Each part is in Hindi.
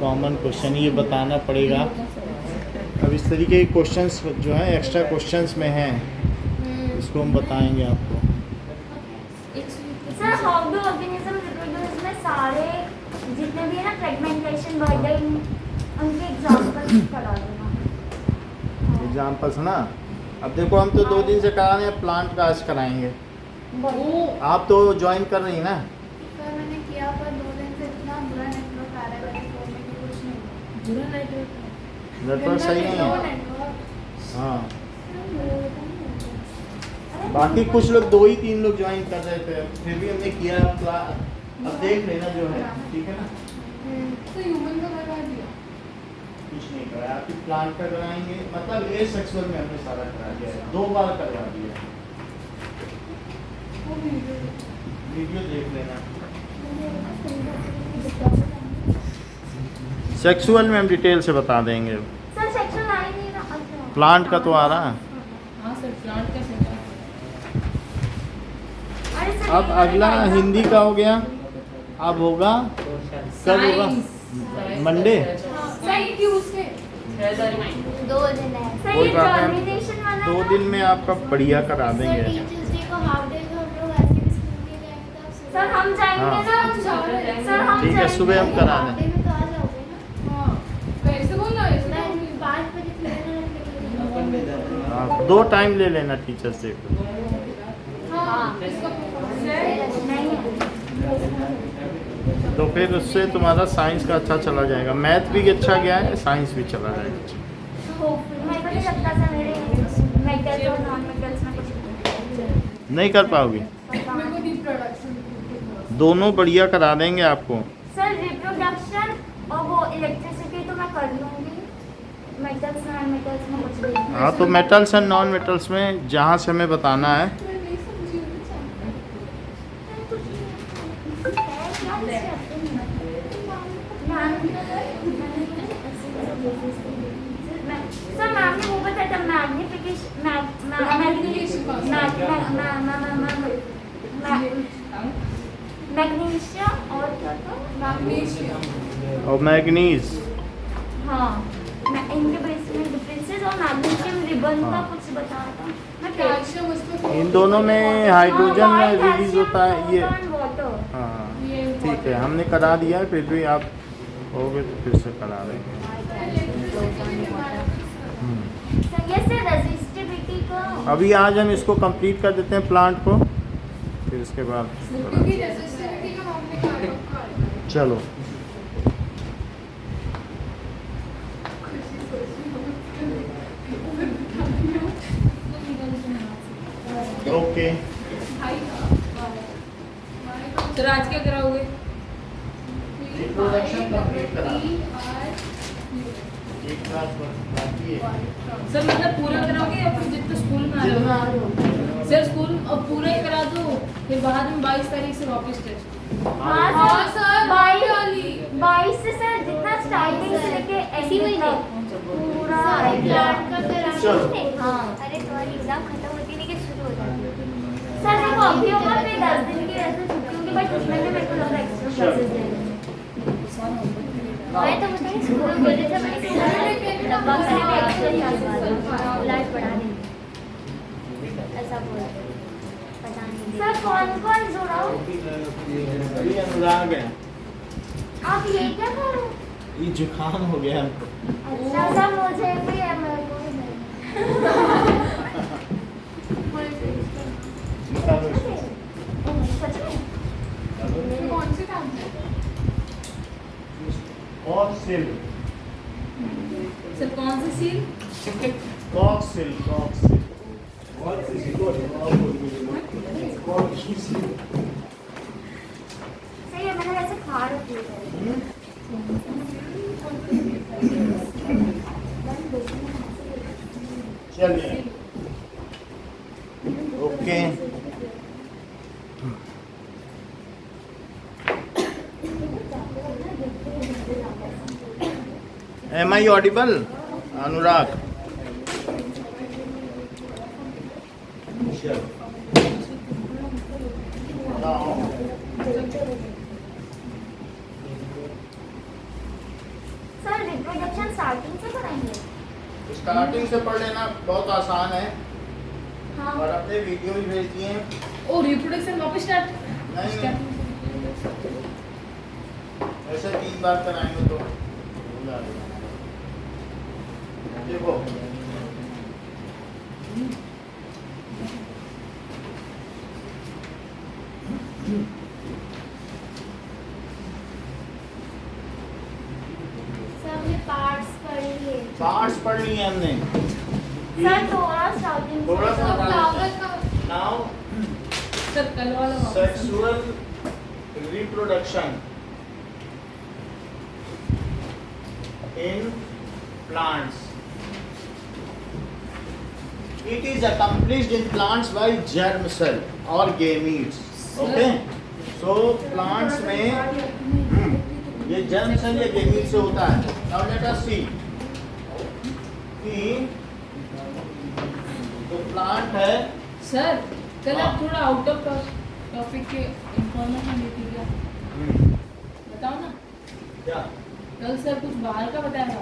कॉमन क्वेश्चन ये बताना पड़ेगा। अब इस तरीके के क्वेश्चंस जो हैं एक्स्ट्रा क्वेश्चंस में हैं, इसको हम बताएंगे आपको। Sir how do organism reproduce में सारे जितने भी है ना फ्रेगमेंटेशन बर्डन उनके एग्जांपल्स करा देना। एग्जाम्पल्स ना, अब देखो हम तो 2 दिन से करा रहे हैं, प्लांट का आज कराएंगे। आप तो ज्वाइन कर रही ना। सर मैंने किया पर 2 दिन से इतना बुरा नेटवर्क आ रहा है मेरे फोन में कि कुछ नहीं। बुरा नेटवर्क सही नहीं है। हाँ, बाकी कुछ लोग 2 ही 3 लोग ज्वाइन कर रहे थे, फिर भी हमने किया। अब देख लेना जो है, ठीक है ना। तो ह्यूमन का करवा दिया, कुछ नहीं कराया, आप प्लांट का कराएंगे। मतलब ये सेक्सुअल में हमने सारा करा दिया है, 2 बार करवा दिया। वो वीडियो देख लेना। सेक्सुअल में हम डिटेल से बता देंगे। सर सेक्शन आ ही नहीं रहा। अच्छा प्लांट का तो आ रहा है। हाँ सर, प्लांट का सर। अरे सर अब अगला हिंदी का हो गया, अब होगा कब होगा? मंडे। सही क्यों उसके 2 दिन है सर। कोई ये बात नहीं, जर्मिनेशन वाला 2 दिन में आपका बढ़िया करा देंगे। टीचर्स डे को हाफ डे तो हम लोग ऐसे भी स्कूल के जाएंगे तो आप सर हम जाएंगे हाँ। ना। सर हम ठीक है, सुबह हम करा हाफ दें। डे में तो आ जाओगे ना। हाँ, वैसे बोलना है इसमें। मैं 5 बजे क्लियर हाँ, 2 टाइम ले लेना टीचर से। हाँ इसका नहीं तो फिर उससे तुम्हारा साइंस का अच्छा चला जाएगा। मैथ भी अच्छा गया है, साइंस भी चला जाएगा। मेरे को नहीं लगता सर मेरे मेटल्स और नॉन मेटल्स में कुछ नहीं कर पाओगी, मेरे को रिप्रोडक्शन दोनों बढ़िया करा देंगे आपको। सर रिप्रोडक्शन और वो इलेक्ट्रिसिटी तो मैं कर लूँगी। मेटल्स नॉन मेटल्स में कुछ भी नहीं। हाँ, तो मेटल्स एंड नॉन मेटल्स में जहाँ से हमें बताना है। मैं नहीं समझी सर मैम ने वो बताया था मैग्नीशियम और क्या था? और मैग्नीज। हाँ इनके बेस में डिफरेंसेस और मैग्नीशियम रिबन का कुछ बताया था। मैं कैल्शियम उसको इन दोनों में हाइड्रोजन हाँ, रिलीज होता है ये। वाटर। हाँ ये ठीक है, हमने करा दिया है, फिर भी आप होगे तो फिर से करा देंगे। सर ये से रेजिस्टिविटी का अभी आज हम इसको कंप्लीट कर देते हैं प्लांट को, फिर इसके बाद क्योंकि रेजिस्टिविटी का हमने कहा चलो। ओके, सर आज क्या कराओगे? इंट्रोडक्शन कंप्लीट करा। एक क्लास बाकी है। सर मतलब पूरा कराओगे या फिर जितना स्कूल में आ रहा हो? सर स्कूल अब पूरा ही करा दो, फिर बाद में 22 तारीख से वापस टेस्ट। हाँ हाँ सर सर 22 से सर जितना स्टार्टिंग से लेके इसी महीने पूरा प्लांट का करा। चलो। हाँ अरे तुम्हारी एग्जाम खत्म होती नहीं कि शुरू हो जाती है? सर देखो अभी होगा फिर 10 दिन की ऐसे छुट्टी होगी, बट उसमें भी मेरे को लग रहा है एक्स्ट्रा क्लासेस देंगे। मैं तो बताइए स्कूल बोले थे मैंने डब्बा करेंगे आपको लाइट पढ़ा देंगे ऐसा बोल पता नहीं। सर कौन जुड़ाओ? अभी अनुराग है। आप ये क्या कर रहे हो? ये जुकाम हो गया हमको। अच्छा सर मुझे भी है, मेरे को भी है। निकालो इसको। सच में? कौन से काम है? और सिल, सर कौन सी सील? कॉक्सिल, कॉक्सिल। सही है, मैंने वैसे खा रखी है। चलिए okay. Am I audible, Anurag? Reproduction starting से पढ़ाएंगे? स्टार्टिंग से पढ़ लेना बहुत आसान है हाँ। और अपने वीडियो भी भेज दिए हैं। ओ रिप्रोडक्शन वापस स्टार्ट नहीं। ऐसे 3 बार कराएंगे तो भूल आ जाएगा। देखो सर हमने पार्ट्स पढ़ लिए। पार्ट्स पढ़ लिए हमने। सर थोड़ा स्टार्टिंग थोड़ा सा फ्लावर का नाउ सर कल वाला वापस sexual reproduction in plants. It is accomplished in plants by germ cell or gametes. Okay? So plants में ये germ cell या gametes से होता है. Now let us see कि तो plant है. सर कल हाँ। आप थोड़ा आउट ऑफ टॉपिक के इंफॉर्मेशन देती क्या बताओ ना क्या? कल सर कुछ बाहर का बताया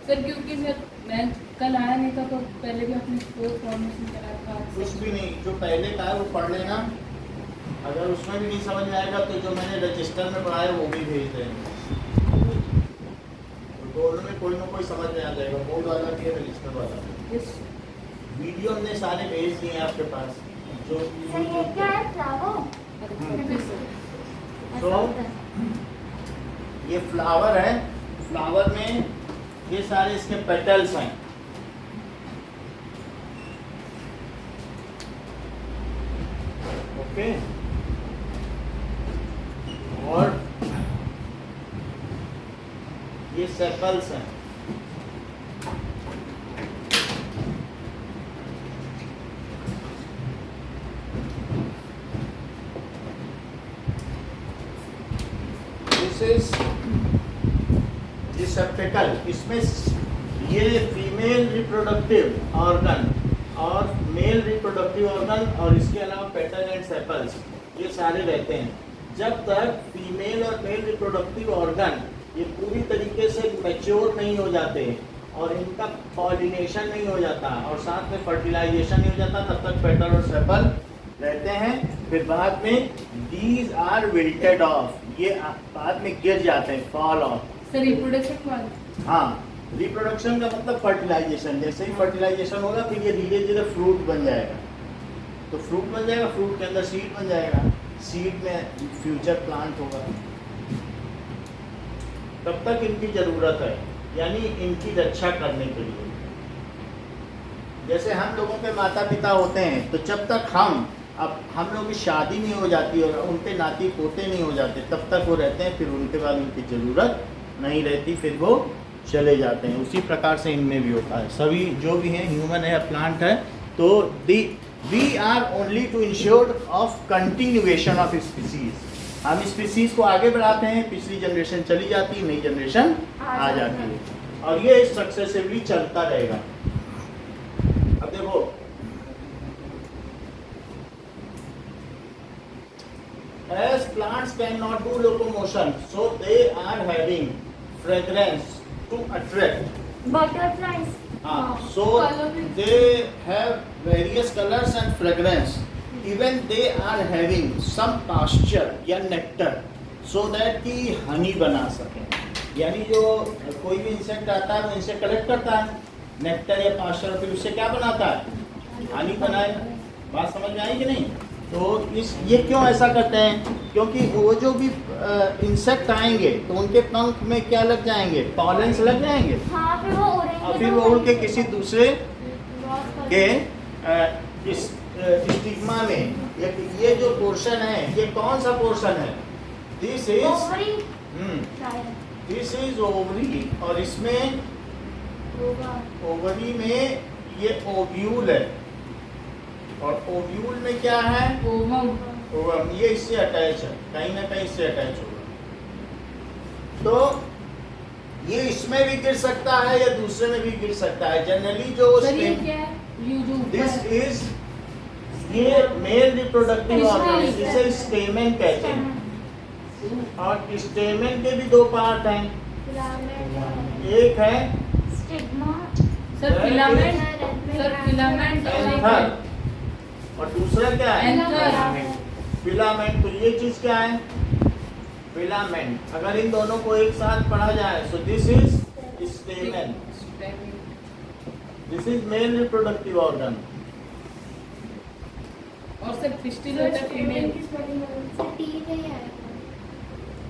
सर क्योंकि सर मैं कल आया नहीं था तो पहले भी अपने स्पोर्ट फॉर्मेशन कराया था कुछ भी नहीं. जो पहले का है वो पढ़ लेना. अगर उसमें भी नहीं समझ में आएगा तो जो मैंने रजिस्टर में पढ़ाया वो भी भेज देंगे. दोनों में कोई ना कोई समझ में आ जाएगा. बोर्ड वाला भी है, रजिस्टर वाला भी. यस वीडियो हमने सारे भेज दिए हैं आपके पास. जो सर ये क्या है फ्लावर? तो ये फ्लावर है. फ्लावर में ये सारे इसके पेटल्स हैं. ओके. और ये सेपल्स हैं. This is receptacle. इसमें ये फीमेल रिप्रोडक्टिव ऑर्गन और मेल रिप्रोडक्टिव ऑर्गन और इसके अलावा पेटल एंड सेपल्स ये सारे रहते हैं. जब तक फीमेल और मेल रिप्रोडक्टिव ऑर्गन ये पूरी तरीके से मैच्योर नहीं हो जाते और इनका पॉलिनेशन नहीं हो जाता और साथ में फर्टिलाइजेशन नहीं हो जाता तब तक पेटल और सेपल रहते हैं. फिर बाद में दीज आर विल्टेड ऑफ. ये बाद में गिर जाते हैं, फॉल ऑफ. सर रिप्रोडक्शन वाला हाँ, रिप्रोडक्शन का मतलब फर्टिलाइजेशन. जैसे ही फर्टिलाइजेशन होगा फिर ये धीरे धीरे फ्रूट बन जाएगा. तो फ्रूट बन जाएगा, फ्रूट के अंदर सीड बन जाएगा, सीड में फ्यूचर प्लांट होगा. तब तक इनकी ज़रूरत है, यानी इनकी रक्षा करने के लिए. जैसे हम लोगों के माता पिता होते हैं तो जब तक हम लोग की शादी नहीं हो जाती और उनके नाती पोते नहीं हो जाते तब तक वो रहते हैं. फिर उनके बाद उनकी ज़रूरत नहीं रहती, फिर वो चले जाते हैं. उसी प्रकार से इनमें भी होता है. सभी जो भी हैं, ह्यूमन है, प्लांट है, तो we are only to ensure of continuation of species. हम स्पीसीज को आगे बढ़ाते हैं, पिछली जनरेशन चली जाती है, नई जनरेशन आ जाती है और ये सक्सेसिवली चलता रहेगा. अब देखो as plants cannot do locomotion, so they are having fragrance to attract. Butterflies. So they have various colors and fragrance. Even they are having some pasture या nectar, so that कि honey बना सके. यानी जो कोई भी इंसेक्ट आता है वो इनसे कलेक्ट करता है नेक्टर या पास्चर, फिर उससे क्या बनाता है? हनी बनाए. बात समझ में आई कि नहीं? तो ये क्यों ऐसा करते हैं? क्योंकि वो जो भी इंसेक्ट आएंगे तो उनके पंख में क्या लग जाएंगे? पॉलेंस लग जाएंगे. हाँ, फिर वो उड़ेंगे. और फिर वो उड़ के किसी दूसरे के इस स्टिग्मा में, ये जो पोर्शन है, ये कौन सा पोर्शन है? This is ovary. This is ovary. और इसमें ओवरी में ये ओव्यूल है और ओव्यूल में क्या है? ओवम. ये इससे अटैच है, कहीं ना कहीं इससे अटैच होगा. तो ये इसमें भी गिर सकता है या दूसरे में भी गिर सकता है. जनरली जो दिस इज ये मेल रिप्रोडक्टिव ऑर्गन, जिसे स्टेमेन कहते हैं. और स्टेमेन के भी दो पार्ट हैं, एक है stigma, sir filament, sir filament anther और दूसरा क्या है एंथर। फिलामेंट। तो ये चीज क्या है फिलामेंट। अगर इन दोनों को एक साथ पढ़ा जाए so this is stamen, this is male reproductive organ. और सर पिस्टिल होता है फीमेल।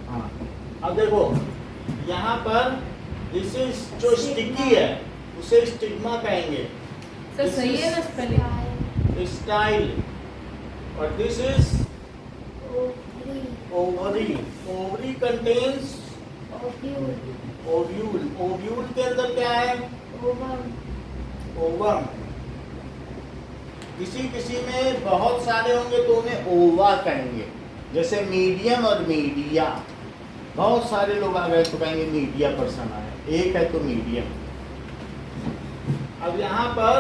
हाँ अब देखो यहाँ पर दिस इज जो स्टिकी है उसे स्टिग्मा कहेंगे, सर सही है ना स्पेलिंग? स्टाइल। और this is ovary. Ovary contains ovule. Ovule के अंदर क्या है ओवम। किसी किसी में बहुत सारे होंगे तो उन्हें ओवा कहेंगे, जैसे मीडियम और मीडिया। बहुत सारे लोग आ गए तो कहेंगे मीडिया पर्सन आए, एक है तो मीडियम। अब यहाँ पर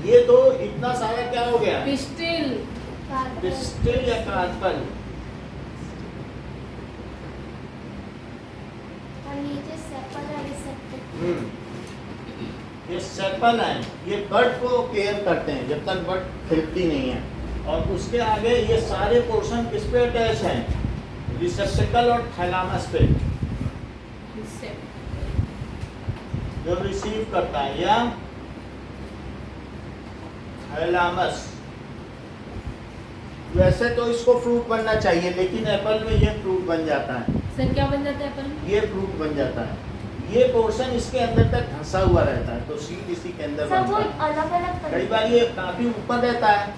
ये तो इतना सारा क्या हो गया पिस्टिल। पिस्टिल या कार्पल। ये सेपल है, ये बर्ड को केयर करते हैं जब तक बर्ड खिलती नहीं है। और उसके आगे ये सारे पोर्शन किस पे अटैच हैं रिसेप्टिकल और थैलामस पे, जो रिसीव करता है, या थैलामस। वैसे तो इसको फ्रूट बनना चाहिए लेकिन एप्पल में ये फ्रूट बन जाता है, सर क्या बन जाता है एप्पल में? ये फ्रूट बन जाता है। ये पोर्शन इसके अंदर तक धंसा हुआ रहता है, तो सीड इसी के अंदर सब वो बनता है। अलग अलग कई बार ये काफी ऊपर रहता है,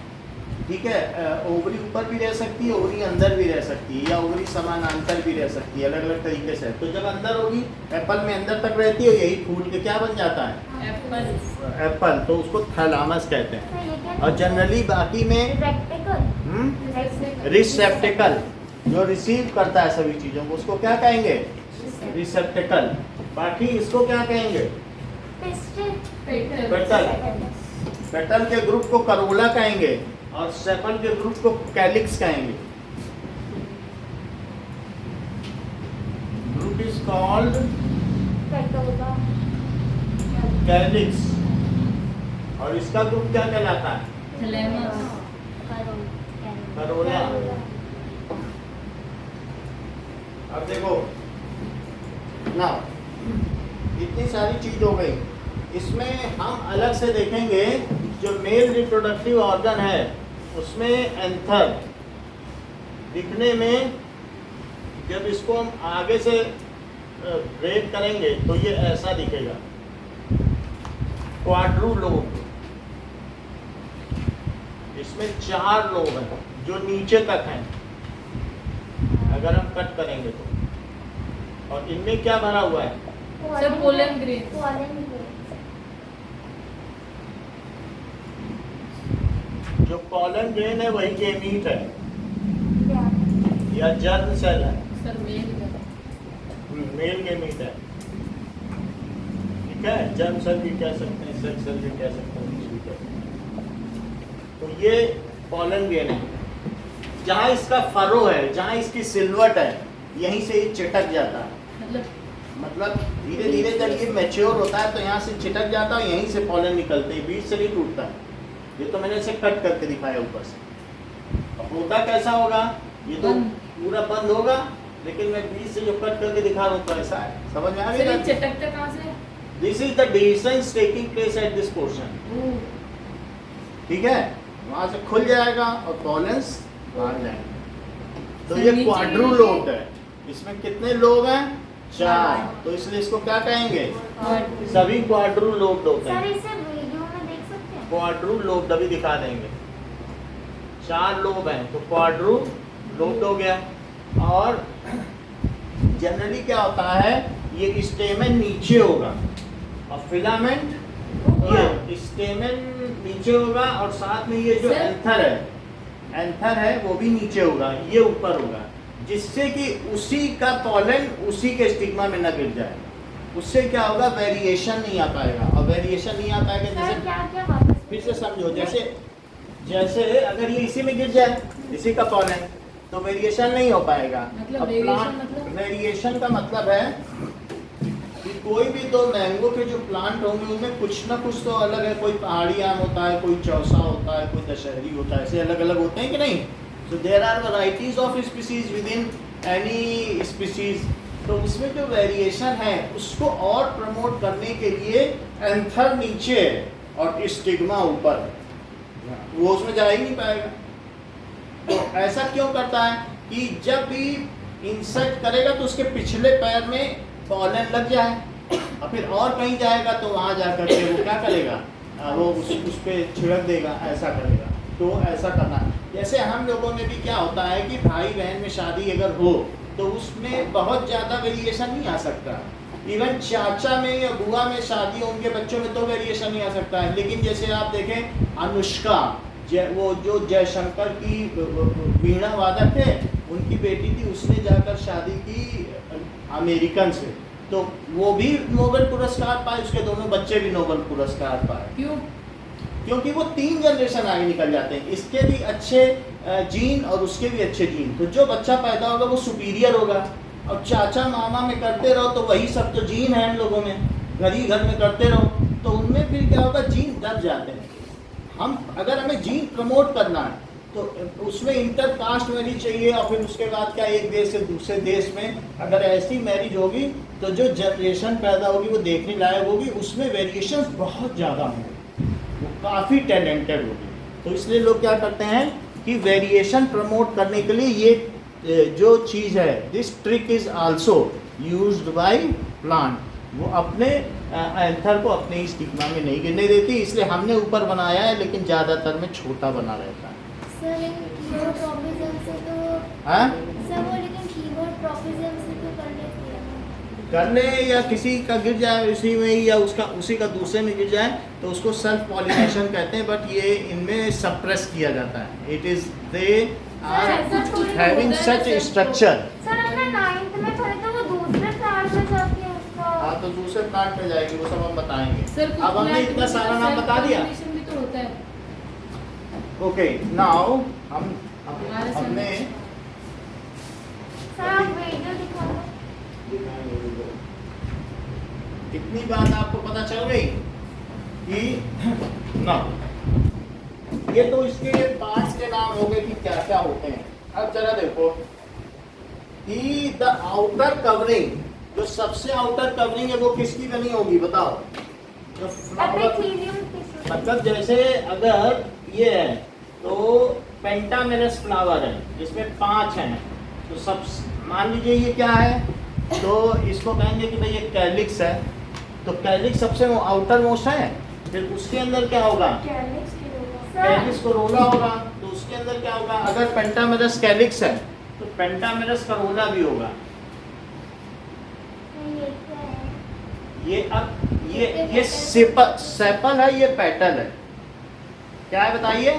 ठीक है। ओवरी ऊपर भी रह सकती है, ओवरी अंदर भी रह सकती है, या ओवरी समानांतर भी रह सकती है, अलग अलग तरीके से। तो जब अंदर होगी एप्पल में अंदर तक रहती है, यही फूल के क्या बन जाता है एप्पल। एप्पल, तो उसको थैलामस कहते हैं। तो ये क्या और जनरली बाकी में रेक्टिकल रिसेप्टिकल जो रिसीव करता है सभी चीजों को, उसको क्या कहेंगे रिसेप्टिकल। बाकी इसको क्या कहेंगे पेटल। पेटल के ग्रुप को करोला कहेंगे और सेपल के ग्रुप को कैलिक्स कहेंगे। ग्रुप इज कॉल्ड कैलिक्स और इसका ग्रुप क्या कहलाता है थैलेमस। करोला। अब देखो ना, इतनी सारी चीज हो गई। इसमें हम अलग से देखेंगे जो मेल रिप्रोडक्टिव ऑर्गन है उसमें एंथर दिखने में, जब इसको हम आगे से ब्रेक करेंगे तो ये ऐसा दिखेगा क्वाड्रूलोब। इसमें 4 लोब हैं जो नीचे तक हैं अगर हम कट करेंगे तो। और इनमें क्या भरा हुआ है सर पोलन ग्रेन। जो पॉलन ग्रेन है वही गेमीट है या जर्म सेल है, सर मेल का। मेल गेमीट है, ठीक है। जर्म सेल भी कह सकते हैं, सेल सेल भी कह सकते हैं, कुछ भी कह सकते हैं। तो ये पॉलन ग्रेन है। जहाँ इसका फरो है, जहाँ इसकी सिलवट है, यहीं से ये चिटक जाता है। मतलब धीरे धीरे जब ये मैच्योर होता है तो यहाँ से चिटक जाता है, यहीं से पॉलन निकलते हैं, बीच से नहीं टूटता है। ये तो मैंने इसे कट करके दिखाया ऊपर से। अब होता कैसा होगा, ये तो पूरा बंद होगा, लेकिन मैं बीच से जो कट करके दिखा रहा हूँ तो ऐसा है। समझ में आ सर ये गया? चटकता कहाँ से? This is the division taking place at this portion, ठीक है। वहां से खुल जाएगा और पॉलेंस बाहर जाएंगे। तो सर, ये नीचे क्वाड्रूलोब है। इसमें कितने लोब हैं 4, तो इसलिए इसको क्या कहेंगे सभी क्वाड्रूलोब होते सर हैं। इसे वीडियो में देख सकते हैं। क्वाड्रूलोब अभी दिखा देंगे। 4 लोब हैं तो क्वाड्रूलोब हो गया। और जनरली क्या होता है, ये स्टेमन नीचे होगा और फिलामेंट ये स्टेमन नीचे होगा, और साथ में ये जो सर? एंथर है वो भी नीचे होगा, ये ऊपर होगा, जिससे कि उसी का पॉलन उसी के स्टिग्मा में न गिर जाए। उससे क्या होगा, वेरिएशन नहीं आ पाएगा। और वेरिएशन नहीं आ पाएगा सर जैसे, क्या क्या वापस फिर से समझो, जैसे जैसे अगर ये इसी में गिर जाए, इसी का पॉलन, तो वेरिएशन नहीं हो पाएगा। मतलब अब variation plant- मतलब? वेरिएशन का मतलब है कि कोई भी दो मैंगो के जो प्लांट होंगे उनमें कुछ ना कुछ तो अलग है। कोई पहाड़ी आम होता है, कोई चौसा होता है, कोई दशहरी होता है, ऐसे अलग अलग होते हैं कि नहीं। So there are varieties of species within any species. तो उसमें जो वेरिएशन है उसको और प्रमोट करने के लिए एंथर नीचे और स्टिग्मा ऊपर, वो उसमें जा ही नहीं पाएगा। तो ऐसा क्यों करता है कि जब भी इंसेक्ट करेगा तो उसके पिछले पैर में पॉलन लग जाए और फिर और कहीं जाएगा तो वहाँ जा करके वो क्या करेगा, वो उस पे छिड़क देगा, ऐसा करेगा। तो ऐसा करना, जैसे हम लोगों में भी क्या होता है कि भाई बहन में शादी अगर हो तो उसमें बहुत ज़्यादा वेरिएशन नहीं आ सकता। इवन चाचा में या बुआ में शादी हो उनके बच्चों में तो वेरिएशन नहीं आ सकता है। लेकिन जैसे आप देखें अनुष्का, वो जो जयशंकर की वीणा वादक है, उनकी बेटी थी, उसने जाकर शादी की अमेरिकन से, तो वो भी नोबेल पुरस्कार पाए, उसके दोनों बच्चे भी नोबेल पुरस्कार पाए। क्यों? क्योंकि वो 3 जनरेशन आगे निकल जाते हैं, इसके भी अच्छे जीन और उसके भी अच्छे जीन। तो जो बच्चा पैदा होगा वो सुपीरियर होगा। अब चाचा मामा में करते रहो तो वही सब तो जीन है हम लोगों में, घर ही घर में करते रहो तो उनमें फिर क्या होगा, जीन दब जाते हैं। हम अगर हमें जीन प्रमोट करना है तो उसमें इंटर कास्ट मैरिज चाहिए, और फिर उसके बाद क्या एक देश से दूसरे देश में अगर ऐसी मैरिज होगी तो जो जनरेशन पैदा होगी वो देखने लायक होगी, उसमें वेरिएशंस बहुत ज़्यादा होंगे, वो काफ़ी टैलेंटेड होगी। तो इसलिए लोग क्या करते हैं कि वेरिएशन प्रमोट करने के लिए ये जो चीज़ है, this trick is also used by plant. वो अपने एंथर को अपने ही स्टिग्मा में नहीं गिरने देती, इसलिए हमने ऊपर बनाया है, लेकिन ज़्यादातर में छोटा बना रहता है। सर कीबोर्ड ट्रॉपिज्म से तो हाँ, सर वो लेकिन कीबोर्ड ट्रॉपिज्म से तो कर लेते हैं। कर ले या किसी का गिर जाए उसी में ही, या उसका उसी का दूसरे में गिर जाए तो उसको सेल्फ पॉलिनेशन कहते हैं, बट ये इनमें सप्रेस किया जाता है। It is they are having such structure. Sir हमने 9th में पढ़े तो वो दूसरे साल में जाके उसका हाँ, तो दूसरे प्लांट में जाएगी, वो सब हम बताएंगे। सर कुछ अब हमने plant इतना में सारा नाम बता दिया। pollination भी तो होता है। ओके, नाउ हमारे हमने सर आप वीडियो दिखा दो। इतनी बात आपको पता चल गई कि ना, ये तो इसके पार्ट्स के नाम हो गए कि क्या क्या होते हैं। अब जरा देखो कि द आउटर कवरिंग, जो सबसे आउटर कवरिंग है वो किसकी बनी होगी बताओ? जो फ्लावर, एपिथेलियम टिश्यू। मतलब जैसे अगर ये है तो पेंटामेरस फ्लावर है जिसमें 5 हैं, तो सब मान लीजिए ये क्या है, तो इसको कहेंगे कि भाई ये कैलिक्स है, तो कैलिक्स सबसे आउटर मोस्ट है। फिर उसके अंदर क्या होगा, कैलिक्स कोरोला होगा, तो उसके अंदर क्या होगा, अगर पेंटामेरस कैलिक्स है तो पेंटामेरस करोला भी होगा। ये क्या है? ये अब ये सेपल है, ये पेटल है। क्या है बताइए?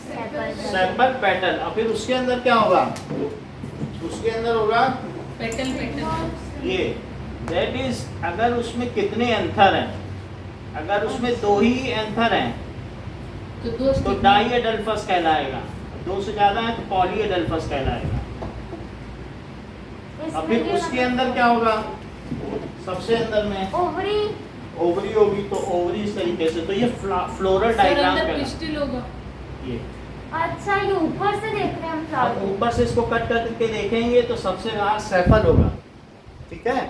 Sepal petal. और फिर उसके अंदर क्या होगा, उसके अंदर होगा पेटल ये, दैट इज, अगर उसमें कितने एंथर हैं, अगर उसमें 2 ही एंथर हैं तो दोस्त तो डाई एडल्फस कहलाएगा, 2 से ज़्यादा है तो पॉली एडल्फस कहलाएगा। और फिर उसके अंदर क्या होगा, सबसे अंदर में ओवरी। ओवरी होगी, तो ओवरी इस तरीके से, तो ये फ्लोरल सर डायग्राम अंदर कहलाएगा। पिस्टिल होगा। ये अच्छा ये ऊपर से देख रहे हैं हम अब फ्लावर। ऊपर से इसको कट करके देखेंगे तो सबसे बाहर सेपल होगा, ठीक है,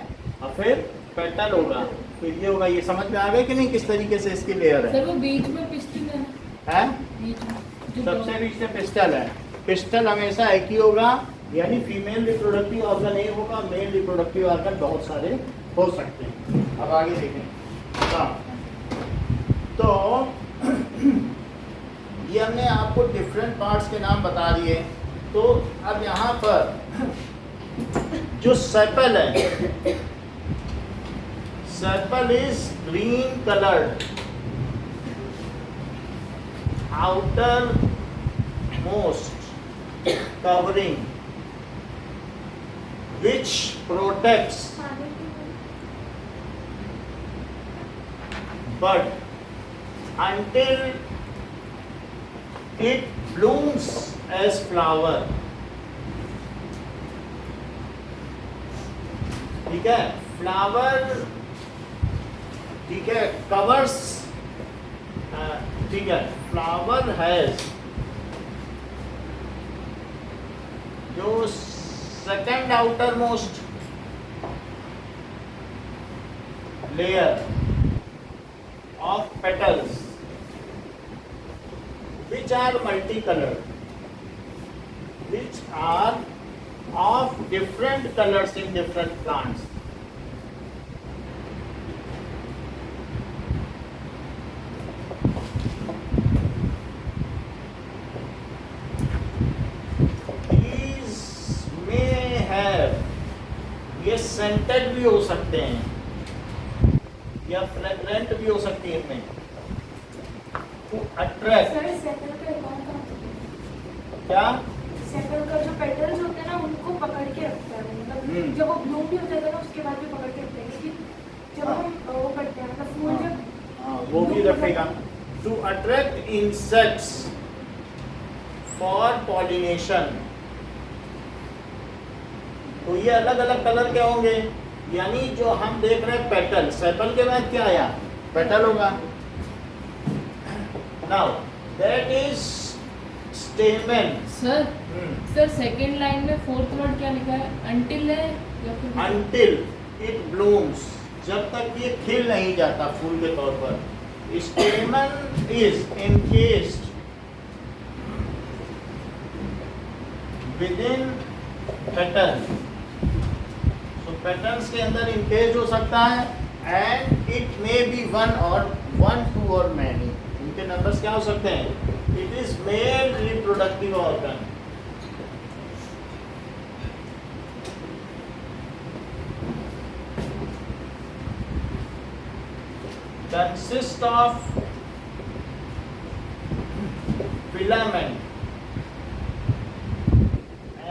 और फिर पेटल होगा, फिर ये होगा। ये समझ में आ गया कि नहीं किस तरीके से इसकी लेयर है? सर वो बीच में पिस्टिल है, हैं? बीच में जो सबसे बीच में पिस्टल है। पिस्टल हमेशा एक ही होगा, यानी फीमेल रिप्रोडक्टिव ऑर्गन एक होगा, मेल रिप्रोडक्टिव ऑर्गन बहुत सारे हो सकते हैं। अब आगे देखें। हाँ, तो ये हमने आपको डिफरेंट पार्ट्स के नाम बता दिए। तो अब यहाँ पर जो सेपल है, sepal is green coloured, outer most covering which protects bud until it blooms as flower. ठीक है, फ्लावर, ठीक है, कवर्स, ठीक है, फ्लावर हैज जो second outer most layer of petals which are multicolored, which are of different colors in different plants. These may have, ये scented भी हो सकते हैं या fragrant भी हो सकती है इनमें, to attract, सर सेटल का कौन कौन क्या सेटल का जो पेटल्स होते हैं ना उनको पकड़ के रखता है, मतलब हम्म। जब वो ब्लूम भी हो जाता है ना उसके बाद भी पकड़ के रखते हैं, क्योंकि जब हाँ। हम वो करते हैं मतलब फूल जब हाँ, वो भी रखेगा to attract insects for pollination. तो ये अलग अलग कलर के होंगे, यानी जो हम देख रहे हैं पेटल, सेपल के बाद क्या आया, पेटल होगा। Now that is स्टेमन। Sir second line में फोर्थ वर्ड क्या लिखा है, अंटिल है या फिर until it blooms, जब तक ये खिल नहीं जाता फूल के तौर पर। Stamen is encased within petal, so petals के अंदर encased हो सकता है, and it may be one, two or many, इनके नंबर्स क्या हो सकते हैं। It is male reproductive organ, consist of filament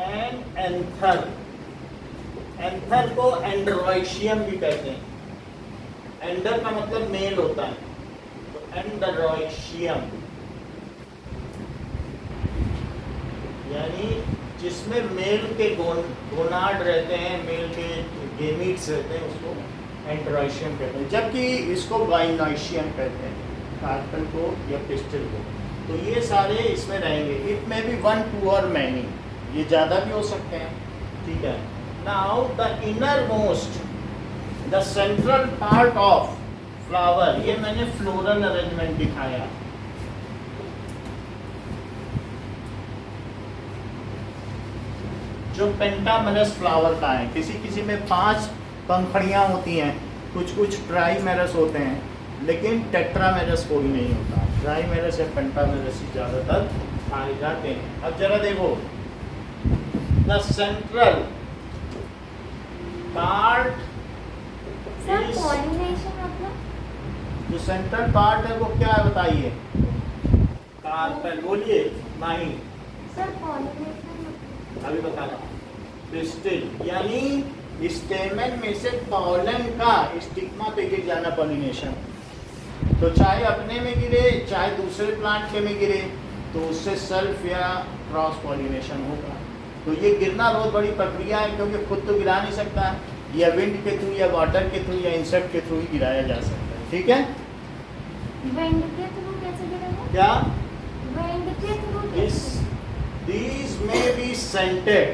and anther। Anther को एंड्रोइशियम भी कहते हैं। एंडर का मतलब मेल होता है, तो एंड्रोइशियम यानी जिसमें मेल के गोनाड रहते हैं, मेल के गेमीट्स रहते हैं, उसको एंड्रोइशियम कहते हैं, जबकि इसको गाइनोइशियम कहते हैं, कार्पल को या पिस्टल को। तो ये सारे इसमें रहेंगे। इट में भी 1, 2 और मैनी, ये ज़्यादा भी हो सकते हैं, ठीक है। Now the inner most, the central part of flower, ये मैंने फ्लोरल अरेंजमेंट दिखाया। जो पेंटामेरस फ्लावर का है, किसी किसी में 5 पंखड़ियाँ होती हैं, कुछ ट्राईमेरस होते हैं, लेकिन टेट्रामेरस कोई नहीं होता। ट्राईमेरस या पेंटामेरस ही ज़्यादातर पाए जाते हैं। अब जरा देखो, the central part sir is, pollination मतलब जो सेंट्रल पार्ट है वो क्या है बताइए। कार्पेल, बोलिए माही, सर पॉलिनेशन मतलब अभी बता रहा हूँ। पिस्टिल यानी स्टेमन में से पॉलन का स्टिग्मा पे गिर जाना, पॉलिनेशन। तो चाहे अपने में गिरे चाहे दूसरे प्लांट के में गिरे, तो उससे सेल्फ या क्रॉस पॉलिनेशन होगा। तो ये गिरना बहुत बड़ी प्रक्रिया है, क्योंकि खुद तो गिरा नहीं सकता, या विंड के थ्रू या वाटर के थ्रू या इंसेक्ट के थ्रू ही गिराया जा सकता है, ठीक है। विंड के थ्रू कैसे गिरेगा? क्या विंड के थ्रू इस दीज में बी सेंटेड,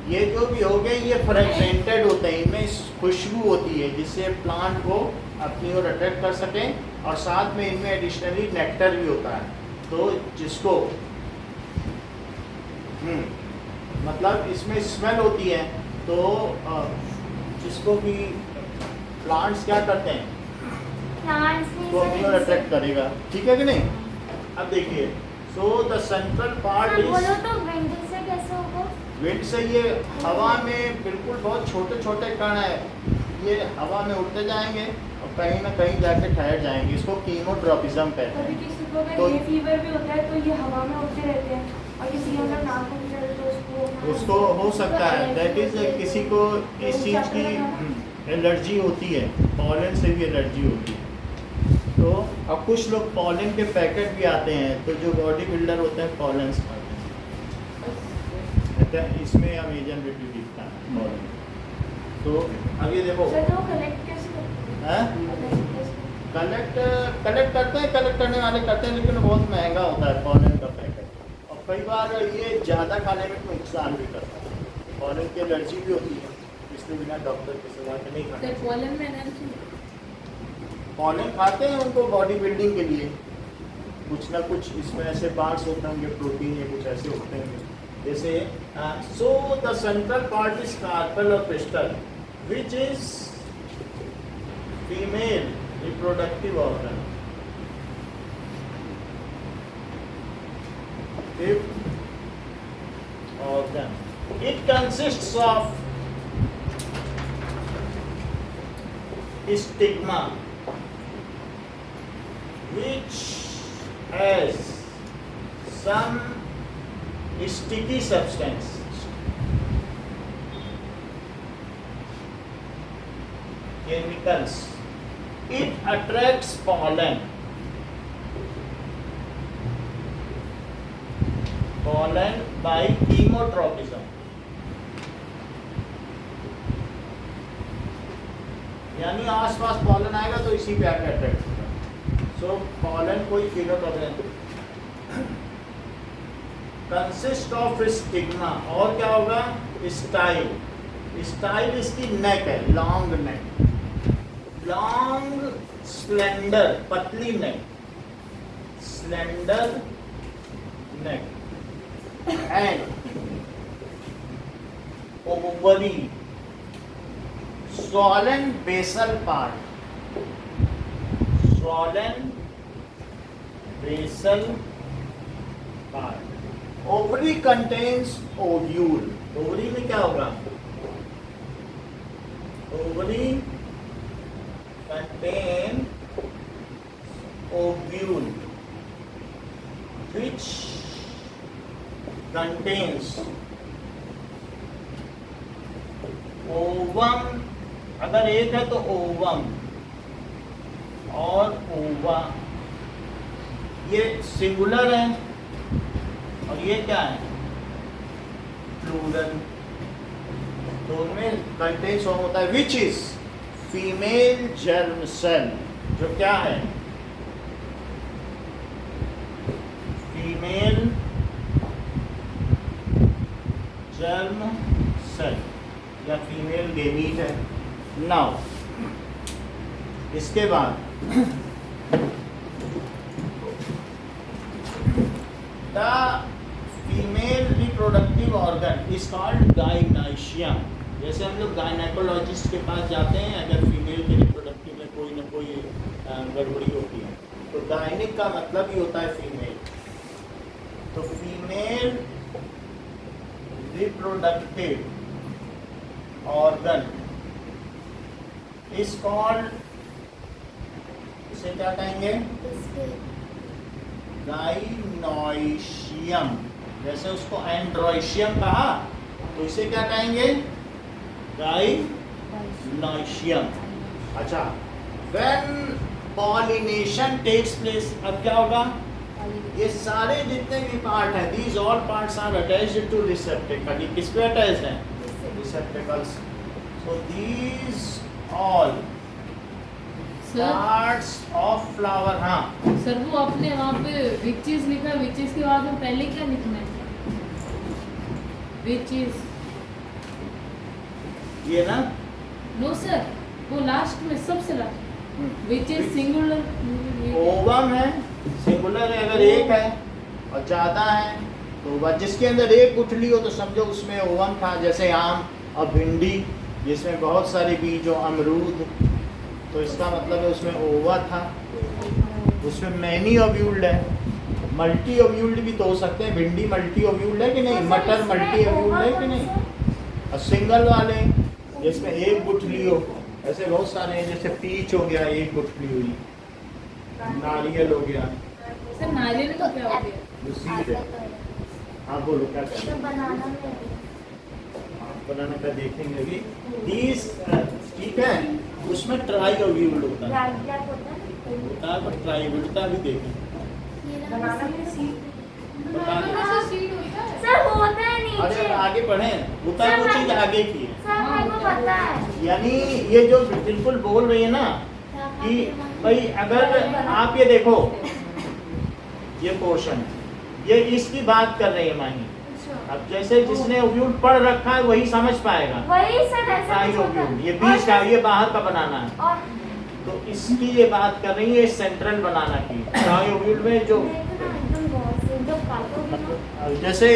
ये जो भी हो गए ये फ्रेगमेंटेड होते हैं, इनमें खुशबू होती है जिससे प्लांट को अपनी ओर अट्रैक्ट कर सकें, और साथ में इनमें एडिशनली नेक्टर भी होता है। तो जिसको मतलब इसमें स्मेल होती है, तो जिसको भी प्लांट्स क्या करते हैं, प्लांट्स तो अपनी ओर अट्रैक्ट करेगा, ठीक है कि नहीं। अब देखिए, सो द सेंट्रल पार्ट इज, बोलो तो विंड से कैसे होगा? विंड से ये हवा में बिल्कुल बहुत छोटे छोटे कण है, ये हवा में उड़ते जाएंगे और कहीं ना कहीं जाके ठहर जाएंगे। इसको कीमोट्रॉपिज्म कहते कभी हैं। किसी को अगर तो- ये फीवर भी होता है तो ये हवा में उड़ते रहते हैं, और किसी को अगर नाक में चले तो उसको हो सकता है, दैट इज किसी को इस चीज़ की एलर्जी होती है, पॉलन से भी एलर्जी होती है। तो अब कुछ लोग पॉलन के पैकेट भी आते हैं, तो जो बॉडी बिल्डर होते हैं पॉलन्स खाते हैं, इसमें अमेजन रेड्यू दिखता है पॉलन। तो अब ये देखो सर तो कलेक्ट कैसे करते हैं हैं? कलेक्ट करते हैं, कलेक्ट करने वाले करते हैं, लेकिन बहुत महंगा होता है पॉलन का पैकेट। और कई बार ये ज़्यादा खाने में नुकसान भी करता है, पॉलन की एलर्जी भी होती है, इसलिए बिना डॉक्टर की सलाह के नहीं खाना। सर पोलन में एनर्जी पॉलन खाते हैं उनको बॉडी बिल्डिंग के लिए, कुछ ना कुछ इसमें ऐसे पार्ट्स होते होंगे, प्रोटीन या कुछ ऐसे होते हैं जैसे so the central part is carpel और pistil which is female reproductive organ. organ. It consists of stigma which has some sticky substance. Chemicals. It attracts pollen. Pollen by chemotropism. यानी आसपास पॉलन आएगा तो इसी पे आके अट्रैक्ट होगा। सो पॉलन कोई फिनोटॉपिक कंसिस्ट ऑफ स्टिग्मा, और क्या होगा स्टाइल। स्टाइल इसकी नेक है, लॉन्ग नेक, लॉन्ग स्प्लेंडर, पतली neck, slender neck and ovary swollen basal part, swollen basal part. Ovary contains ovule. Ovary में क्या होगा? Ovary contain ovule which contains ovum, अगर एक है तो ओवम और ओवा, ये सिंगुलर है और ये क्या है प्लूरल, तो उनमें कंटेंस फॉर्म होता है which is female germ cell, जो क्या है फीमेल जर्म सेल या फीमेल गेमीट है। नाउ इसके बाद the female reproductive organ is called gynoecium. जैसे हम लोग गायनेकोलॉजिस्ट के पास जाते हैं अगर फीमेल के रिप्रोडक्टिव में कोई ना कोई गड़बड़ी होती है, तो गायनिक का मतलब ही होता है फीमेल। तो female reproductive organ is called, इसे क्या कहेंगे गाइनोइशियम। जैसे उसको एंड्रोइशियम कहा तो इसे क्या कहेंगे गाइनोइशियम। अच्छा, व्हेन पॉलिनेशन टेक्स प्लेस, अब क्या होगा ये सारे जितने भी पार्ट हैं these all parts are attached to receptacle. किस पे अटैच्ड है receptacles. So these all parts of flower. हाँ सर वो आपने वहाँ पे विचेस लिखा, विचेस के बाद में पहले क्या लिखना है विचेस, ये ना नो सर वो लास्ट में सबसे लास्ट विचेस सिंगुलर ओवम है, सिंगुलर है, अगर एक है और ज़्यादा है तो वह जिसके अंदर एक गुठली हो तो समझो उसमें ओवम था। जैसे आम और भिंडी जिसमें बहुत सारे बीज हो, अमरूद, तो इसका मतलब है उसमें ओवा था। उसमें मैनी ओव्यूल्ड है, मल्टी ओव्यूल्ड भी तो हो सकते हैं। भिंडी मल्टी ओव्यूल्ड है कि नहीं, मटर मल्टी ओव्यूल्ड है कि नहीं, और सिंगल वाले जिसमें एक गुठली हो, ऐसे बहुत सारे हैं। जैसे पीच हो गया एक गुठली हुई, नारियल हो गया। सर नारियल तो क्या हो गया सीड है। हाँ बोलो क्या कहते हैं। बनाना में बनाना का देखेंगे अभी। दीज ठीक है, उसमें ट्राई ओव्यूल्ड होता है, ब्लैक होता है होता है पर ट्राई ओव्यूल्ड भी देखें। बनाना में सीड बता दें। सीड होता है सर होता है अरे नीचे। आगे बढ़े, होता है वो चीज़ आगे की है। सर मेरे को पता है। यानी ये जो बिल्कुल बोल रही है ना कि भाई अगर आप ये देखो, ये पोर्शन ये इसकी बात कर रही है माही। अब जैसे जिसने ओव्यूल पढ़ रखा है वही समझ पाएगा। वही सर ऐसा ट्राई कुछ होता ओव्यूल, है। ये बीच का, ये बाहर का बनाना है। और तो इसकी ये बात कर रही है सेंट्रल बनाना की। ट्राई ओव्यूल में जो देखो ना एकदम बहुत से जो काटोगे ना जैसे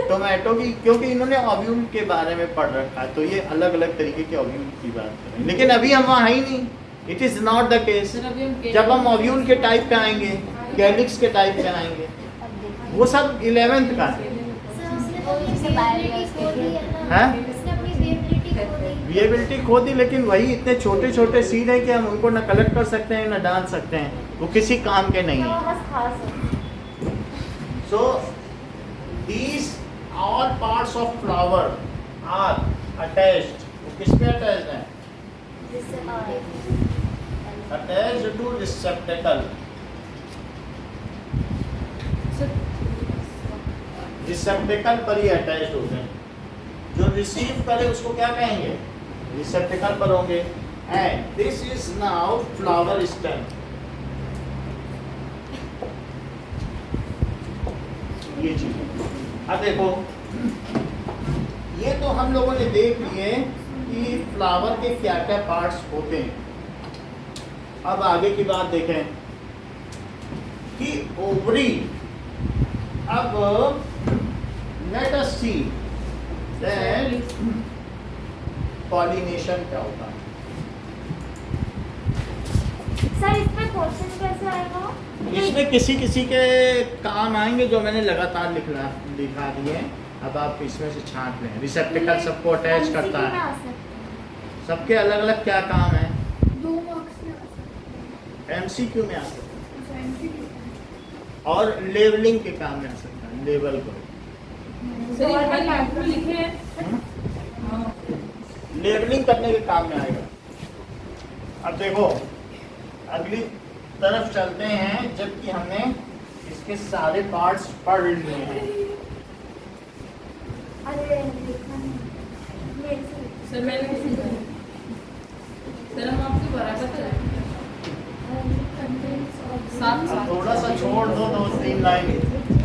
टोमेटो की, क्योंकि इन्होंने ओव्यूल के बारे में पढ़ रखा है तो ये अलग अलग तरीके के ओव्यूल की बात कर रहे हैं, लेकिन अभी हम वहाँ है ही नहीं। It is not the case. Sir अभी हम जब हम ओव्यूल के टाइप पे आएंगे, कैलिक्स के टाइप पे आएंगे, वो सब 11th का है। विएबिलिटी खो दी, लेकिन वही इतने छोटे छोटे सीड है कि हम उनको ना कलेक्ट कर सकते हैं ना डाल सकते हैं, वो किसी काम के नहीं है। बस खास है। So these all parts of flower are attached. वो किस पे attached है? Attached to receptacle. Receptacle पर ही attached होते हैं। जो रिसीव करे उसको क्या कहेंगे? Receptacle पर होंगे। And this is now flower stem. ये चीज। अब देखो, ये तो हम लोगों ने देख लिए कि फ्लावर के क्या क्या पार्ट्स होते हैं। अब आगे की बात देखें कि ओवरी, अब let us see that pollination क्या होता है। सर इस पे क्वेश्चन कैसे आएगा? इसमें किसी किसी के काम आएंगे जो मैंने लगातार लिखा दिए हैं। अब आप इसमें से छांट लें। रिसेप्टिकल सबको अटैच करता MCQ में है, आ सकता सबके अलग अलग क्या काम है। 2 मार्क्स में आ सकता एमसीक्यू में आ सकता है। है और लेवलिंग के काम में आ सकता है, लेवल करो। सर ये खाली आपको लिखे हैं। लेवलिंग करने के काम में आएगा। अब देखो अगली तरफ चलते हैं, जबकि हमने इसके सारे पार्ट्स पढ़ लिए हैं। अरे लिखा नहीं मेरे से। सर मैंने सर हम आपके बराबर चलेंगे। साथ अब साथ थोड़ा सा छोड़ दो, 2-3 लाइन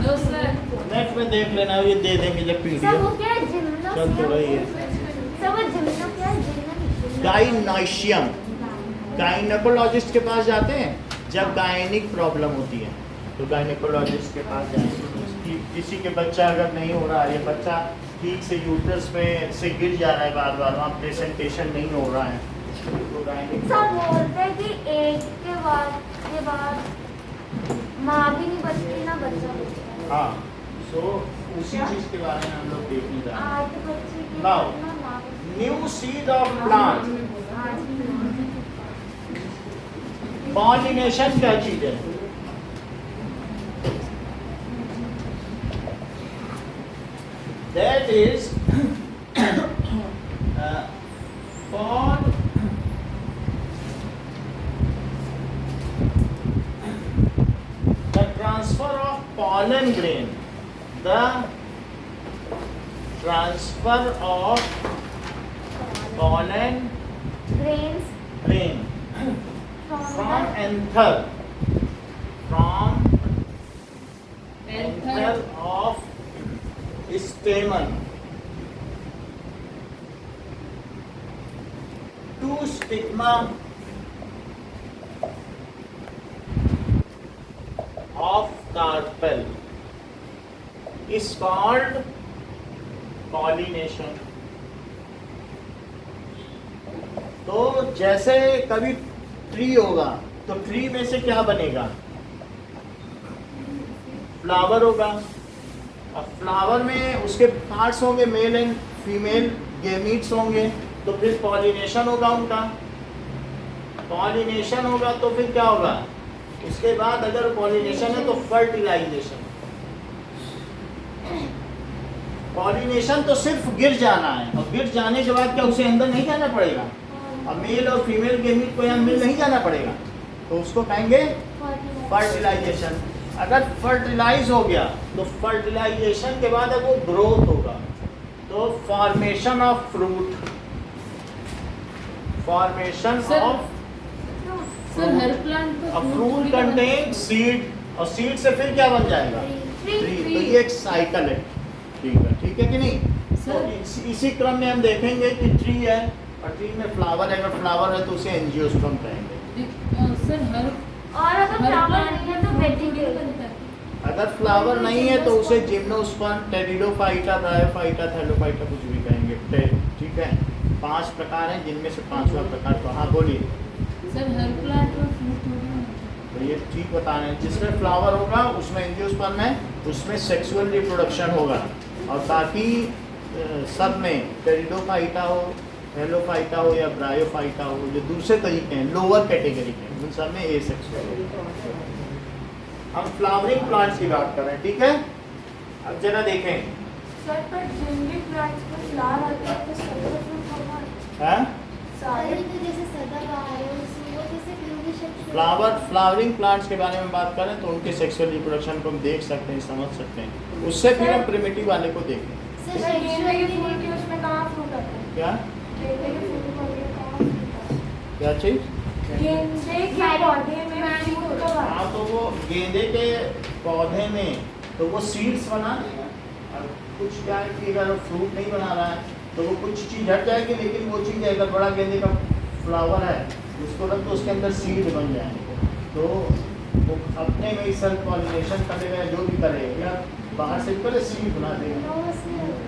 दो सर। नेट में देख लेना, ये दे देंगे जब सर वो पीडीएफ। क्या है जिम्नो? चल तो वही है। सर वो जिम्नो क्या है? जिम्नो गाइनोशियम, गाइनकोलॉजिस्ट के पास जाते हैं जब गायनिक प्रॉब्लम होती है, तो गायनिकोलॉजिस्ट के पास जाएंगे। किसी के बच्चा अगर नहीं हो रहा है, ये बच्चा ठीक से यूट्रस में से गिर जा रहा है बार बार, वहाँ प्रेजेंटेशन नहीं हो रहा है, तो गायनिक। सब बोलते हैं कि एक के बाद माँ भी नहीं बचती ना बच्चा बचता है। हाँ, सो उसी चीज़ के बारे में हम लोग देखने जा रहे हैं। 8 बच्चे की Now, ना माँ बचती न्यू सीड ऑफ प्लांट, है। पॉलिनेशन क्या चीज है? That is for the transfer of pollen grain. The transfer of pollen Grains grain from from the anther, from anther anther of stamen to stigma of carpel is called pollination. तो जैसे कभी ट्री होगा तो ट्री में से क्या बनेगा? फ्लावर होगा। अब फ्लावर में उसके पार्ट्स होंगे, मेल एंड फीमेल गेमीट्स होंगे, तो फिर पॉलिनेशन होगा उनका। पॉलिनेशन होगा तो फिर क्या होगा? उसके बाद अगर पॉलिनेशन है तो फर्टिलाइजेशन। पॉलिनेशन तो सिर्फ गिर जाना है, और गिर जाने के बाद क्या उसे अंदर नहीं जाना पड़ेगा? अब मेल और फीमेल गेमीट को यहाँ मिल नहीं जाना पड़ेगा, तो उसको कहेंगे फर्टिलाइजेशन। अगर फर्टिलाइज हो गया तो फर्टिलाइजेशन के बाद अब वो ग्रोथ होगा। तो formation of fruit, formation Sir, of sir her plant का अ fruit फ्रूट थोड़ी कंटेन सीड, और सीड से फिर क्या बन जाएगा? Tree. ट्री। तो ये एक साइकिल है, ठीक है कि नहीं? तो सर इसी क्रम में हम देखेंगे कि ट्री है और ट्री में फ्लावर है, अगर फ्लावर है तो उसे एंजियोस्पर्म कहेंगे। सर हर और अगर हर फ्लावर plant नहीं है में तो fruit थोड़ी वेजिटेबल। बनता है। अगर फ्लावर नहीं है तो उसे जिम्नोस्पर्म, टेरिडोफाइटा, ब्रायोफाइटा, थैलोफाइटा कुछ भी कहेंगे। ठीक है, 5 प्रकार हैं जिनमें से 5वां प्रकार। तो हाँ बोलिए। सर हर प्लांट में फ्रूट थोड़ी बनता है। तो ये ठीक बता रहे हैं, जिसमें फ्लावर होगा उसमें एंजियोस्पर्म है, उसमें सेक्सुअल रिप्रोडक्शन होगा, और बाकी सब में टेरिडोफाइटा हो, थैलोफाइटा हो या ब्रायोफाइटा हो, जो दूसरे तरीके हैं लोअर कैटेगरी के, उन सब में एसेक्सुअल होगा। हम फ्लावरिंग प्लांट्स की बात कर रहे हैं, ठीक है? अब जरा देखें। सर पर जनरली प्लांट्स में फ्लावर आते हैं तो सभी फ्रूट होगा हैं? सारे तो जैसे सदाबहार है उसमें वो जैसे फ्रूटी फ्लावर, फ्लावरिंग प्लांट्स के बारे में बात करें तो उनके सेक्सुअल रिप्रोडक्शन को हम देख सकते हैं, समझ सकते हैं। उससे फिर हम प्रिमिटिव वाले को देखें। सर गेंदे के फूल के उसमें कहाँ फ्रूट आता है? क्या गेंदे के फूल के पौधे में कहाँ फ्रूट आता है? क्या चीज़? गेंदे के पौधे में फ्रूट कब आता है? हाँ, तो वो गेंदे के पौधे में तो वो सीड्स बना देगा, और कुछ क्या है कि अगर फ्रूट नहीं बना रहा है तो वो कुछ चीज़ हट जाएगी, लेकिन वो चीज़ अगर बड़ा गेंदे का फ्लावर है उसको रख तो उसके अंदर सीड बन जाएंगे, तो वो अपने में ही सेल्फ पॉलिनेशन करेगा, जो भी करेगा या बाहर से पहले सीड बना देगा।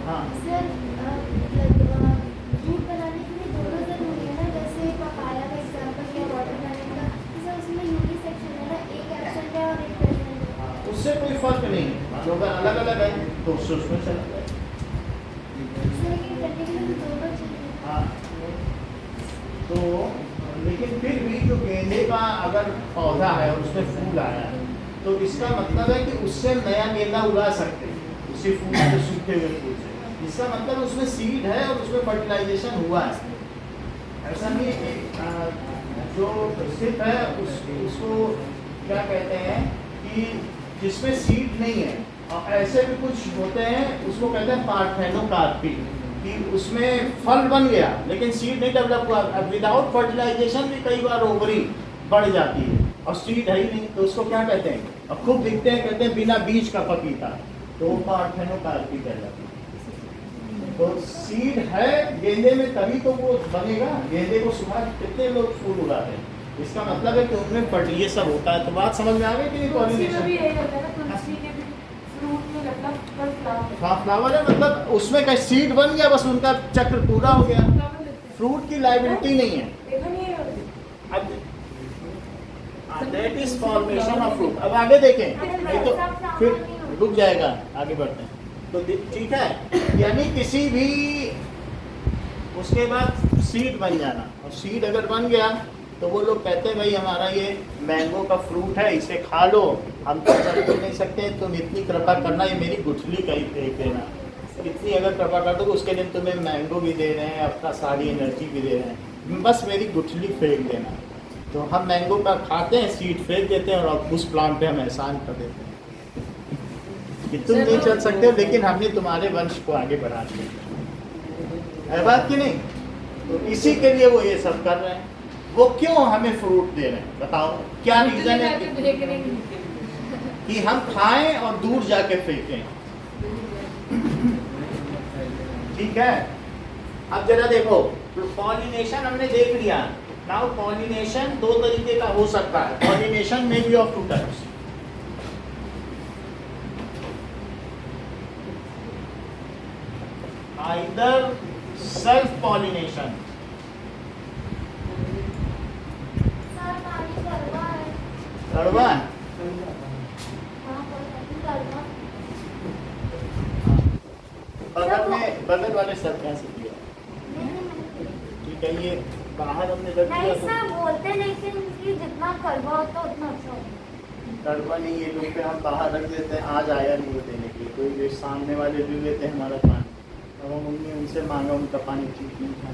हाँ। सर मतलब दूध बनाने के लिए दोनों जरूरी है ना, जैसे पपाया का एग्जांपल या वाटरमेलन का, जैसे उसमें यूनिक सेक्शन है ना, एक एब्सेंट है और एक प्रेजेंट है। उससे कोई फर्क नहीं है, मान लो अगर अलग अलग है तो उससे उसमें चला जाए। सर लेकिन पर्टिकुलर दोनों चाहिए। हाँ, तो लेकिन फिर भी जो गेंदे का अगर पौधा है और उसमें फूल आया है तो इसका मतलब है कि उससे नया गेंदा उगा सकते हैं, उसी फूल के सूखे हुए फूल से। इसका मतलब उसमें सीड है और उसमें फर्टिलाइजेशन हुआ है। ऐसा नहीं है कि जो सिर्फ है उसको क्या कहते हैं कि जिसमें सीड नहीं है, और ऐसे भी कुछ होते हैं उसको कहते हैं पार्थेनोकार्पी, कि उसमें फल बन गया लेकिन सीड नहीं डेवलप हुआ। अब विदाउट फर्टिलाइजेशन भी कई बार ओवरी बढ़ जाती है और सीड है ही नहीं, तो उसको क्या कहते हैं? अब खूब दिखते हैं, कहते हैं बिना बीज का पपीता, तो वो पार्थेनोकार्पी कहलाती है। तो सीड है गेंदे में तभी तो वो बनेगा। गेंदे को सुबह कितने लोग फूल उगाते हैं, इसका मतलब है कि उनमें ये सब होता है। तो बात समझ में आ गई कि तुलसी में भी पॉलिनेशन? यही होता है ना, तुलसी के भी फ्रूट में लगता है पर फ्लावर। हाँ, फ्लावर है, मतलब उसमें का सीड बन गया, बस उनका चक्र पूरा हो गया। फ्लावर लेते हैं। फ्रूट की लाइबिलिटी नहीं है। देखा नहीं है? अब that is formation of fruit. अब आगे देखें, नहीं तो फिर रुक जाएगा, आगे बढ़ते हैं। तो ठीक है, यानी किसी भी उसके बाद सीड बन जाना, और सीड अगर बन गया तो वो लोग कहते हैं भाई हमारा ये मैंगो का फ्रूट है, इसे खा लो, हम तो चल नहीं सकते, तुम इतनी कृपा करना, ये मेरी गुठली का ही फेंक देना। इतनी अगर कृपा कर दो उसके लिए तुम्हें मैंगो भी दे रहे हैं, अपना सारी एनर्जी भी दे रहे हैं, बस मेरी गुठली फेंक देना। तो हम मैंगो का खाते हैं, सीड फेंक देते हैं और उस प्लांट पे हम एहसान कर देते हैं कि तुम नहीं चल सकते हो, लेकिन हमने तुम्हारे वंश को आगे बढ़ा दिया। है बात कि नहीं? तो इसी के लिए वो ये सब कर रहे हैं। वो क्यों हमें फ्रूट दे रहे हैं बताओ, क्या रीजन है कि हम खाएं और दूर जाके फेंकें? ठीक है, अब जरा देखो, पॉलिनेशन हमने देख लिया। नाउ पॉलिनेशन 2 तरीके का हो सकता है। पॉलिनेशन में be of 2 types. Either self pollination, sir पानी कड़वा है। कड़वा है, हाँ कड़वा। बगल वाले सर कैसे किया? ठीक है, ये बाहर हमने रख नहीं दिया सर तो बोलते, लेकिन कि जितना कड़वा होता है उतना अच्छा होता है। कड़वा नहीं, ये लोग पे हम बाहर रख देते हैं, आज आया नहीं वो देने के लिए। कोई भी सामने वाले भी लेते हैं हमारा पानी, अब हम उनसे मांगा, उनका पानी ठीक नहीं था।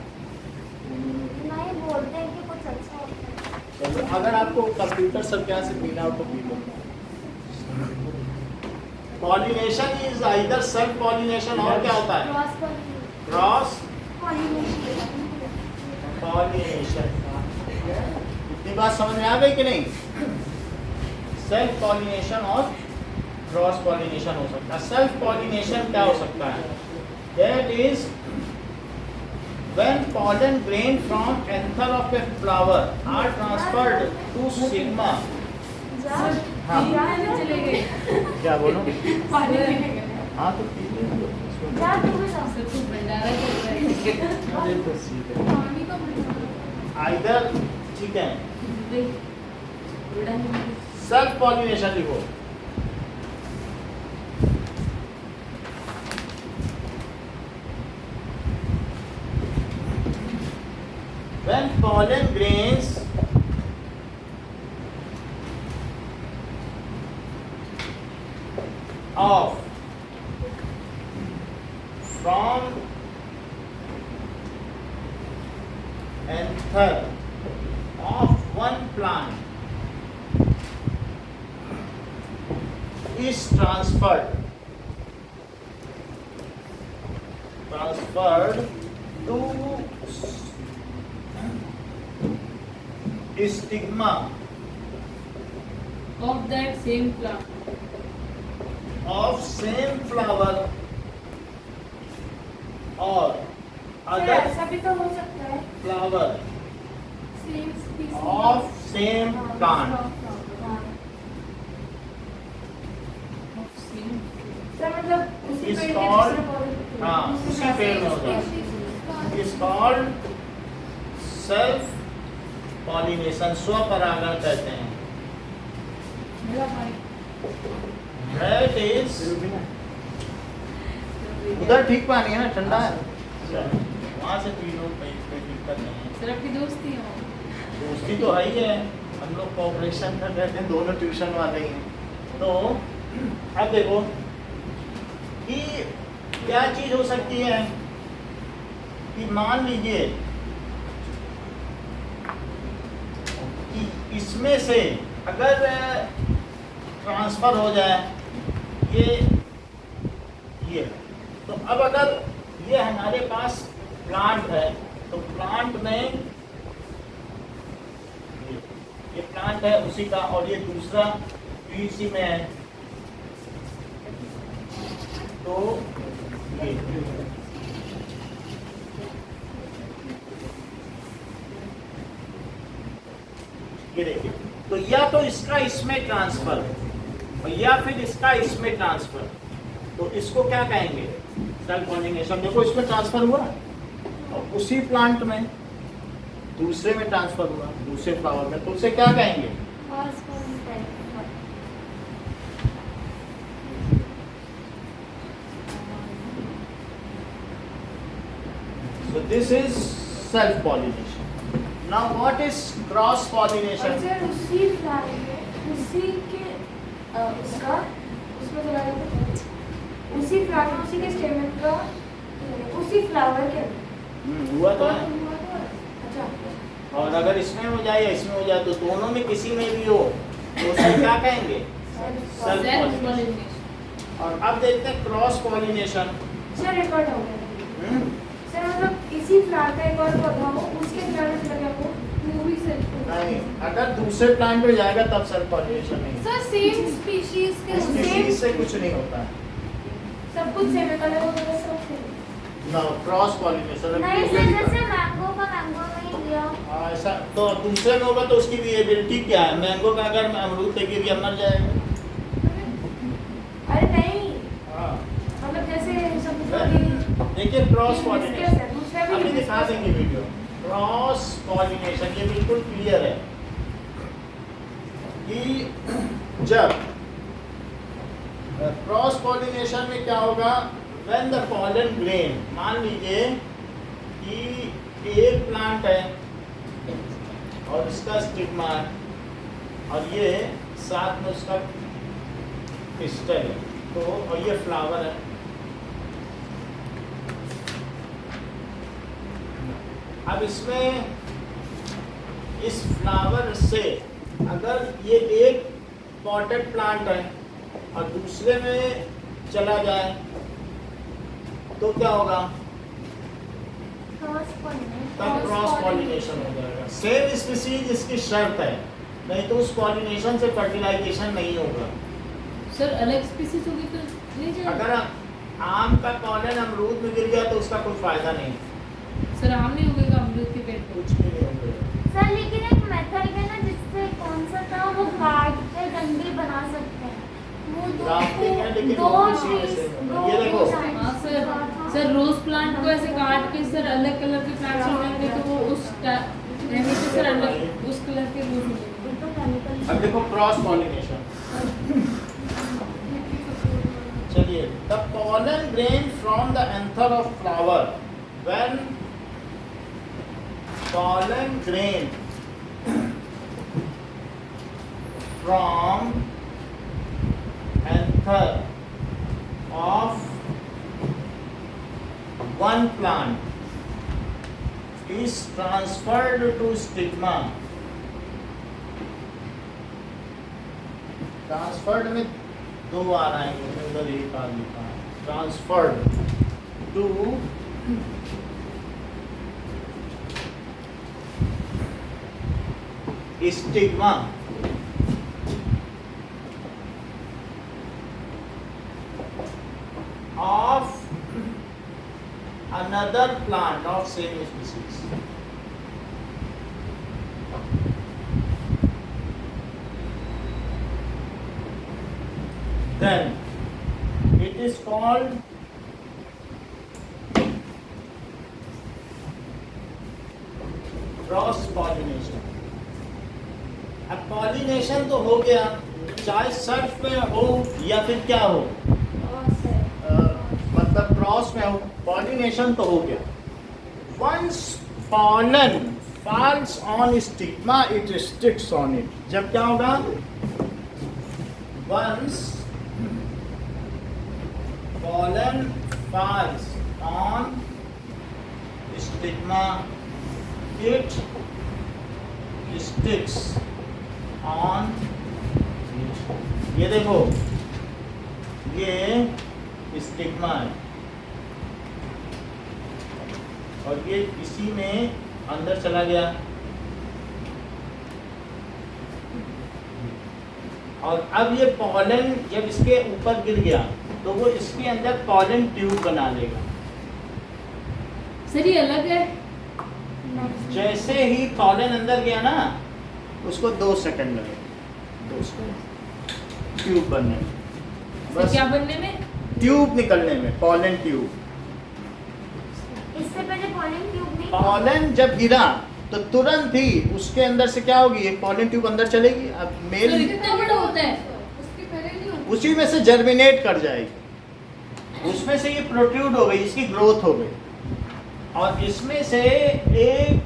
नहीं बोलते हैं कि कुछ अच्छा होता है। चलो, अगर आपको कंप्यूटर सब क्या से पीना हो तो P low. Pollination is either self pollination और क्या होता है? Cross pollination. Cross pollination. Pollination. इतनी बात समझ में आ गई कि नहीं? सेल्फ पॉलिनेशन और क्रॉस पॉलिनेशन हो सकता है। सेल्फ पॉलिनेशन क्या हो सकता है? That is when pollen grain from anther of a flower are transferred to stigma। हाँ। चले गए क्या बोलो? पानी पीने गए हाँ तो ठीक है। सब कुछ भंडारा चल रहा है अरे तो ठीक है। पानी का भंडारा आइदर ठीक है। उड़ा नहीं सेल्फ पॉलिनेशन लिखो। When pollen grains of from anther of one plant is transferred to stigma of that same plant of same flower or sir other ऐसा भी तो हो सकता है। flower same species of same plant। Sir मतलब उसी Is पेड़ के called- दूसरे पौधे। हाँ, उसी पेड़ में होता है। is called self pollination, स्वपरागण कहते हैं। मेरा भाई That is उधर ठीक पानी है ना, ठंडा है, वहाँ से पी लो, कोई दिक्कत नहीं है। सर आपकी दोस्ती है वो। दोस्ती तो है ही है, हम लोग कोऑपरेशन कर रहे थे, दोनों ट्यूशन वाले ही हैं। तो अब देखो कि क्या चीज हो सकती है कि मान लीजिए कि इसमें से अगर ट्रांसफर हो जाए ये तो अब अगर ये हमारे पास प्लांट है तो प्लांट में ये प्लांट है उसी का, और ये दूसरा पीसी में है, तो ये देखिए, तो या तो इसका इसमें ट्रांसफर और या फिर इसका इसमें ट्रांसफर, तो इसको क्या कहेंगे? Self pollination. देखो इसमें ट्रांसफर हुआ और उसी प्लांट में दूसरे में ट्रांसफर हुआ, दूसरे फ्लावर में, तो उसे क्या कहेंगे? Cross pollination. So this is self pollination. Now what is cross और pollination? सर उसी फ्लावर में उसी के उसका उसमें चला जाता है, उसी फ्लावर उसी के स्टेमन का उसी फ्लावर के हुआ तो है। अच्छा और अगर इसमें हो जाए या इसमें हो जाए तो दोनों में किसी में भी हो तो उसे क्या कहेंगे? Self Self pollination। पॉलिनेशन। और अब देखते हैं क्रॉस पॉलिनेशन। सर रिकॉर्ड हो गया सर, मतलब इसी फ्लावर का एक और पौधा हो उसके फ्लावर से लगा हो वो भी सेल्फ नहीं, अगर दूसरे प्लांट में जाएगा तब सेल्फ पॉलिनेशन नहीं। सर सेम स्पीशीज के स्पीशीज से कुछ नहीं होता है सब कुछ सेम है, कलर वगैरह सब सेम। ना क्रॉस पॉलिनेशन। नहीं सर, जैसे मैंगो का मैंगो में ही दिया। ऐसा तो दूसरे में होगा तो उसकी वेरिएबिलिटी क्या है? मैंगो का अगर अमरूद पे गिर गया मर जाएगा। अरे नहीं, हाँ मतलब जैसे समझो कि देखिए क्रॉस ये पॉलिनेशन discuss है, दूसरा भी अभी discuss दिखा देंगे वीडियो। क्रॉस पॉलिनेशन ये बिल्कुल क्लियर है कि जब क्रॉस पॉलिनेशन में क्या होगा? व्हेन द पॉलन ग्रेन, मान लीजिए कि एक प्लांट है और इसका स्टिग्मा है और ये साथ में उसका पिस्टल है, तो और ये फ्लावर है। अब इसमें इस फ्लावर से अगर ये एक पॉटेड प्लांट है और दूसरे में चला जाए तो क्या होगा? तब क्रॉस पॉलिनेशन हो जाएगा। सेम स्पीसीज इसकी शर्त है, नहीं तो उस पॉलिनेशन से फर्टिलाइजेशन नहीं होगा। सर अलग स्पीसीज होगी तो नहीं जाएगा। अगर आम का पॉलन अमरूद में गिर गया तो उसका कोई फायदा नहीं, सर आम नहीं उगेगा अमरूद के पेड़ पे। कुछ भी नहीं होगा। सर लेकिन एक मेथड है ना जिससे कौन सा था वो काट के डंडी बना सकते हैं, वो ग्राफ्टिंग है, लेकिन दो वो किसी में चीज से दो ये देखो। design हाँ का था। सर रोज प्लांट को ऐसे काट के सर अलग कलर के प्लांट्स बनाएंगे तो वो उस रहने से सर अलग उस कलर के रोज मिलेंगे। वो तो chemical अब देखो क्रॉस पॉलिनेशन। चलिए, the pollen grain from the anther of flower, when pollen grain from anther of one plant is transferred to stigma. Transferred में दो बार आएंगे, उधर एक बार लिखा है। Transferred to stigma of another plant of same species. Then it is called cross pollination. अब पॉलिनेशन तो हो गया, चाहे सर्फ में हो या फिर क्या हो, मतलब क्रॉस में हो, पॉलिनेशन तो हो गया। Once pollen falls on stigma it sticks on it। जब क्या होगा, once pollen falls on stigma it sticks on it। ये देखो, ये स्टिग्मा है और ये इसी में अंदर चला गया और अब ये पॉलन जब इसके ऊपर गिर गया तो वो इसके अंदर पॉलन ट्यूब बना लेगा। सर ये अलग है। जैसे ही पॉलन अंदर गया ना, उसको 2 सेकंड लगे, 2 सेकंड ट्यूब बनने में। सर क्या बनने में? ट्यूब निकलने में, पॉलन ट्यूब। इससे पहले पॉलन ट्यूब नहीं था। पॉलन जब गिरा तो तुरंत ही उसके अंदर से क्या होगी, एक पॉलन ट्यूब अंदर चलेगी। अब सर मेल कितना बड़ा होता है? उसके पहले नहीं होता। उसी में से जर्मिनेट कर जाएगी, उसमें से ये प्रोट्रूड हो गई, इसकी ग्रोथ हो गई और इसमें से एक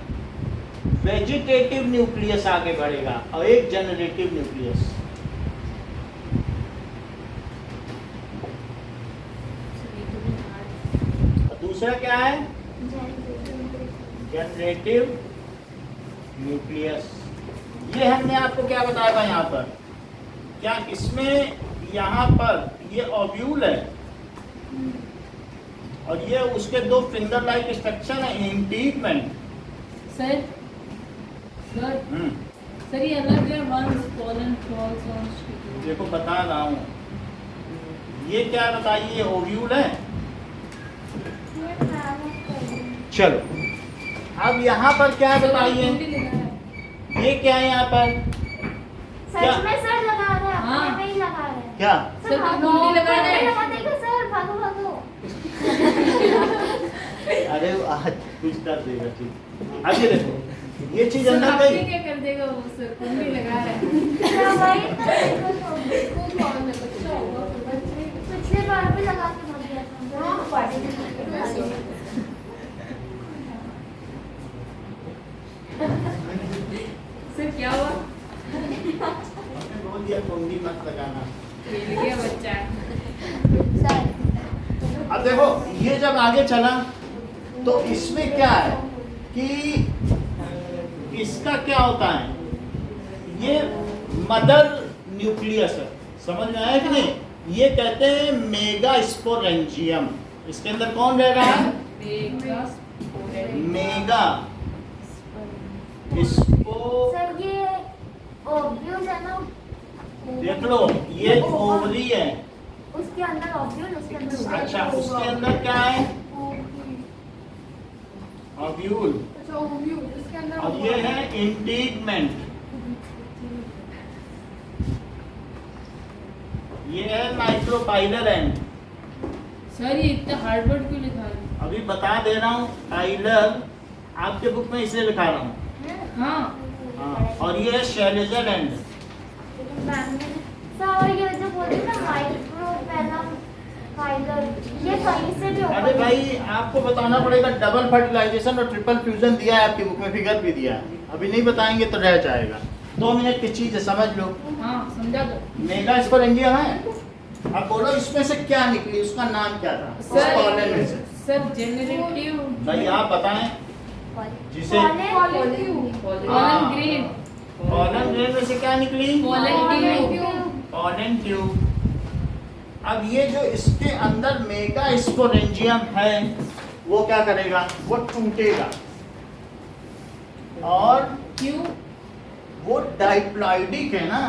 वेजिटेटिव न्यूक्लियस आगे बढ़ेगा और एक जनरेटिव न्यूक्लियस। दूसरा क्या है, जनरेटिव न्यूक्लियस। ये हमने आपको क्या बताया था यहाँ पर, क्या इसमें यहाँ पर ये ओव्यूल है और ये उसके 2 फिंगर लाइक स्ट्रक्चर है, इंटीगमेंट। सर सर ये अलग है। Once pollen falls on stigma. देखो बता रहा हूँ, ये क्या बताइए, ये ओव्यूल है। चलो अब यहाँ पर क्या है बताइए, ये क्या है यहाँ पर, क्या? सच में सर लगा रहे हैं, हाँ। अपने में ही लगा रहे हैं। क्या सर सर, भागो, कुंडी लगा रहे हैं। लगा देगा सर, भागो भागो। अरे आज कुछ कर देगा। ठीक, अब ये देखो, ये चीज सर अंदर आपने गई। क्या कर देगा वो? सर कुंडी लगा रहा है। सर, वही तो देखो। खूब कौन है बच्चा होगा तो बच्चे पिछले बार भी लगा के भाग गया था। हाँ, पार्टी सर क्या हुआ? हमने बोल दिया कुंडी मत लगाना। खेल गया बच्चा। अब देखो, ये जब आगे चला तो इसमें क्या है कि इसका क्या होता है, ये मदर न्यूक्लियस है, समझ में आया कि नहीं। ये कहते हैं मेगा स्पोरेंजियम। इसके अंदर कौन रह रहा है, मेगा मेगा इसको सर ये ओव्यूल है ना, देख लो, ये ओवरी है। उसके अंदर ओव्यूल, उसके अंदर अच्छा, उसके अंदर क्या है? ओव्यूल। अच्छा ओव्यूल, इसके अंदर और ये है इंटीगमेंट, ये है माइक्रोपाइलर एंड। सर ये इतना हार्ड वर्ड क्यों लिखा है? अभी बता दे रहा हूँ, पाइलर आपके बुक में इसलिए लिखा रहा हूँ। हाँ, और ये है शैलेजर एंड। सर ये जो बोलते हैं ना माइक्रोपेलम फाइबर, ये कहीं से भी अरे भाई, आपको बताना पड़ेगा। डबल फर्टिलाइजेशन और ट्रिपल फ्यूजन दिया है आपकी बुक में, फिगर भी दिया है। अभी नहीं बताएंगे तो रह जाएगा। 2 मिनट की चीज है, समझ लो। हाँ समझा दो। मेगा स्पोरेंजियम है। अब बोलो इसमें से क्या निकली, उसका नाम क्या था? सर, कॉलन में से। सर जेनरेटिव भाई आप बताएं जिसे पॉलन ग्रेन, कॉलन ग्रेन में से क्या निकली? Pollen tube. Colon tube. अब ये जो इसके अंदर मेगा स्पोरेंजियम है, वो क्या करेगा? वो टूटेगा और क्यों? वो डाइप्लॉइडिक है ना,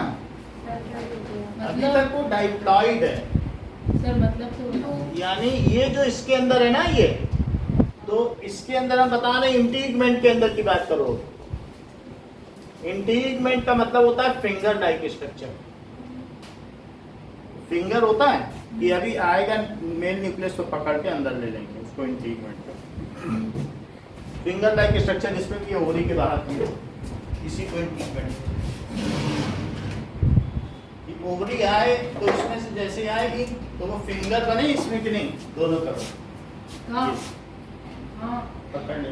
अभी तक वो डाइप्लॉइड है। सर मतलब तो यानी ये जो इसके अंदर है ना, ये तो इसके अंदर हम बता रहे हैं इंटीगमेंट के अंदर की बात करो। इंटीगमेंट का मतलब होता है फिंगर लाइक स्ट्रक्चर। फिंगर होता है, ये अभी आएगा मेल न्यूक्लियस को पकड़ के अंदर ले लेंगे उसको इंटीगमेंट का। फिंगर लाइक स्ट्रक्चर जिसमें कि ओवरी के बाहर की हो, इसी को इंटीगमेंट। ओवरी आए तो इसमें से जैसे आएगी तो वो फिंगर बने इसमें कि नहीं, दोनों तरफ। हाँ हाँ, पकड़ ले।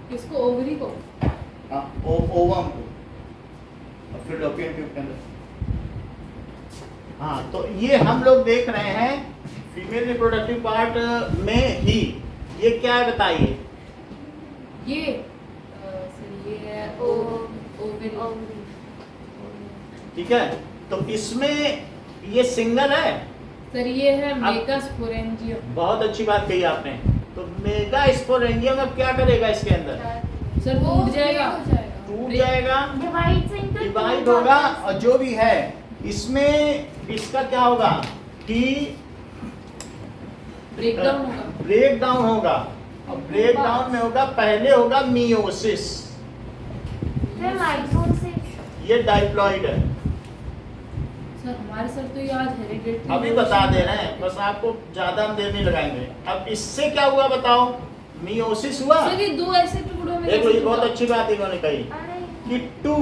किसको? ओवरी को? हाँ, ओवम को और फिलोपियन ट्यूब के अंदर। हाँ, तो ये हम लोग देख रहे हैं फीमेल रिप्रोडक्टिव पार्ट में ही। ये क्या है बताइए? ये सर ये है ओवरी। ठीक है, तो इसमें ये सिंगल है। सर ये है मेगा स्पोरेंजियम। बहुत अच्छी बात कही आपने। तो मेगा स्पोरेंजियम अब क्या करेगा इसके अंदर? सर टूट जाएगा, टूट जाएगा, डिवाइड होगा, और जो भी है इसमें इसका क्या होगा कि ब्रेकडाउन होगा। ब्रेक डाउन होगा। और ब्रेक डाउन में होगा, पहले होगा मियोसिस। फिर माइटोसिस। ये डाइप्लॉइड है। सर हमारे सर तो ये आज हेरिडेटरी अभी बता दे रहे हैं, बस आपको ज्यादा हम देर नहीं लगाएंगे। अब इससे क्या हुआ बताओ? मियोसिस हुआ। सर ये दो ऐसे टुकड़ों में देखो, ये कैसे बहुत टूटा? अच्छी बात इन्होंने कही अरे कि तो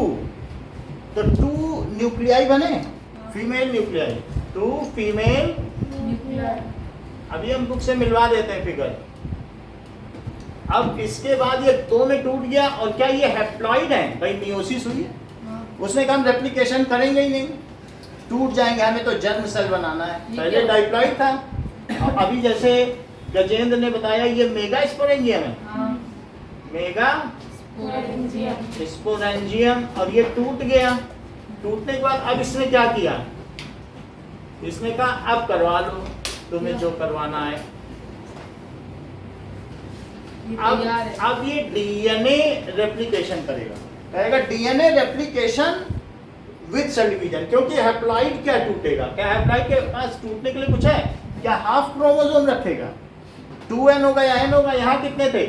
2 न्यूक्लियाई बने, फीमेल न्यूक्लियाई, 2 फीमेल। न्यूक्लियर। अभी हम बुक से मिलवा देते हैं फिगर। अब इसके बाद ये 2 में टूट गया, और क्या ये हैप्लॉइड है? भाई मियोसिस हुई है, हाँ। उसने कहा हम रेप्लिकेशन करेंगे ही नहीं, टूट जाएंगे, हमें तो जर्म सेल बनाना है। ये पहले क्या? डाइप्लॉइड था, और अभी जैसे गजेंद्र ने बताया ये मेगा स्पोरेंजियम है। हाँ मेगा स्पोरेंजियम। स्पोरेंजियम, और ये टूट गया। टूटने के बाद अब इसने क्या किया? इसने कहा अब करवा लो तुम्हें जो करवाना है। ये अब तैयार है। अब ये डीएनए रेप्लिकेशन करेगा, कहेगा DNA replication with cell division. क्योंकि हैप्लॉइड क्या टूटेगा? क्या हैप्लॉइड के पास टूटने के लिए कुछ है क्या? हाफ क्रोमोसोम रखेगा, 2n होगा या n होगा? यहाँ कितने थे?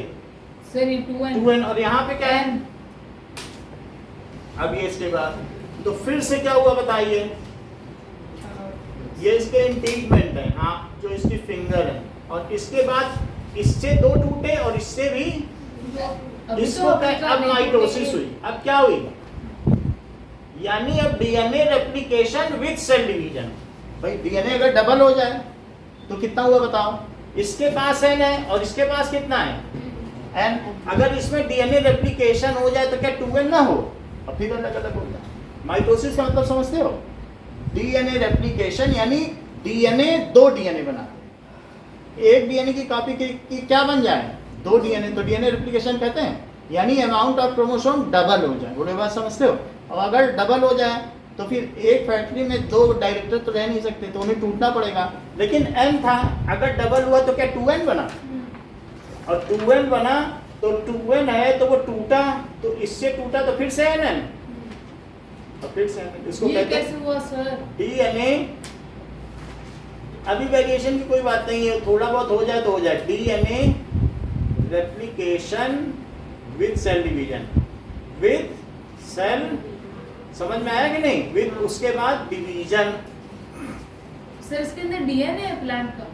सर ये 2n 2n, और यहाँ पे क्या है? अब ये इसके बाद तो फिर से क्या हुआ बताइए? ये इसके इंटीगमेंट है, हाँ, जो इसकी फिंगर है, और इसके बाद इससे 2 टूटे और इससे भी। अभी इसको तो क्या? अब माइटोसिस हुई। अब क्या हुई? यानी अब DNA replication with cell division. भाई डीएनए अगर डबल हो जाए तो कितना हुआ बताओ? इसके पास n है और इसके पास कितना है? n। अगर इसमें डीएनए रेप्लिकेशन हो जाए तो क्या 2n ना हो? और फिर अलग अलग हो जाए। माइटोसिस का मतलब समझते हो? डीएनए रेप्लिकेशन यानी डीएनए 2 डीएनए बना, एक डीएनए की कॉपी की क्या बन जाए? 2 डीएनए, तो डीएनए रेप्लिकेशन कहते हैं। यानी अमाउंट ऑफ क्रोमोसोम डबल हो जाए। बोले बात समझते हो? और अगर डबल हो जाए तो फिर एक फैक्ट्री में 2 डायरेक्टर तो रह नहीं सकते, तो उन्हें टूटना पड़ेगा। लेकिन n था, अगर डबल हुआ तो क्या 2n बना? और 2n बना तो 2n है तो वो टूटा, तो इससे टूटा तो फिर से nn, और फिर से nn, इसको ये कहते कैसे हैं हुआ सर? DNA। अभी वेरिएशन की कोई बात नहीं है, थोड़ा बहुत हो जाए तो हो जाए। DNA replication with cell division, with cell, समझ में आया कि नहीं? विद उसके बाद डिवीजन, सर इसके अंदर डीएनए है प्लांट का?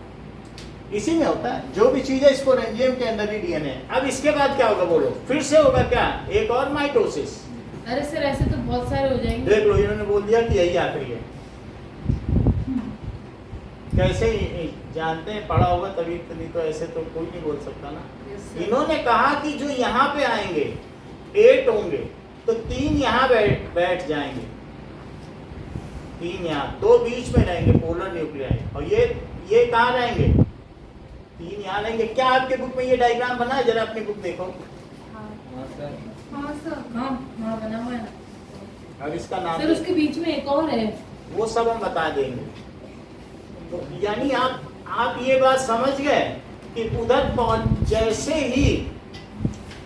इसी में होता है जो भी चीज है, स्पोरेंजियम के अंदर ही डीएनए। अब इसके बाद क्या होगा बोलो? फिर से होगा क्या? एक और माइटोसिस। अरे सर ऐसे तो बहुत सारे हो जाएंगे। देख लो, इन्होंने बोल दिया कि यही आखिरी है। कैसे ही जानते हैं, पढ़ा होगा तभी, तो ऐसे तो कोई नहीं बोल सकता ना। Yes, sir. इन्होंने कहा कि जो यहाँ पे आएंगे 8 होंगे, तो 3 यहाँ बैठ जाएंगे, 3 यहाँ, 2 बीच में रहेंगे पोलर न्यूक्लियाई, और ये कहाँ रहेंगे? 3 यहाँ रहेंगे। क्या आपके बुक में ये डायग्राम बना है? जरा अपनी बुक देखो। हाँ सर, हाँ बना हुआ है ना। अब इसका नाम सर उसके बीच में एक और है। वो सब हम बता देंगे। तो यानी आप ये बात समझ गए कि उधर जैसे ही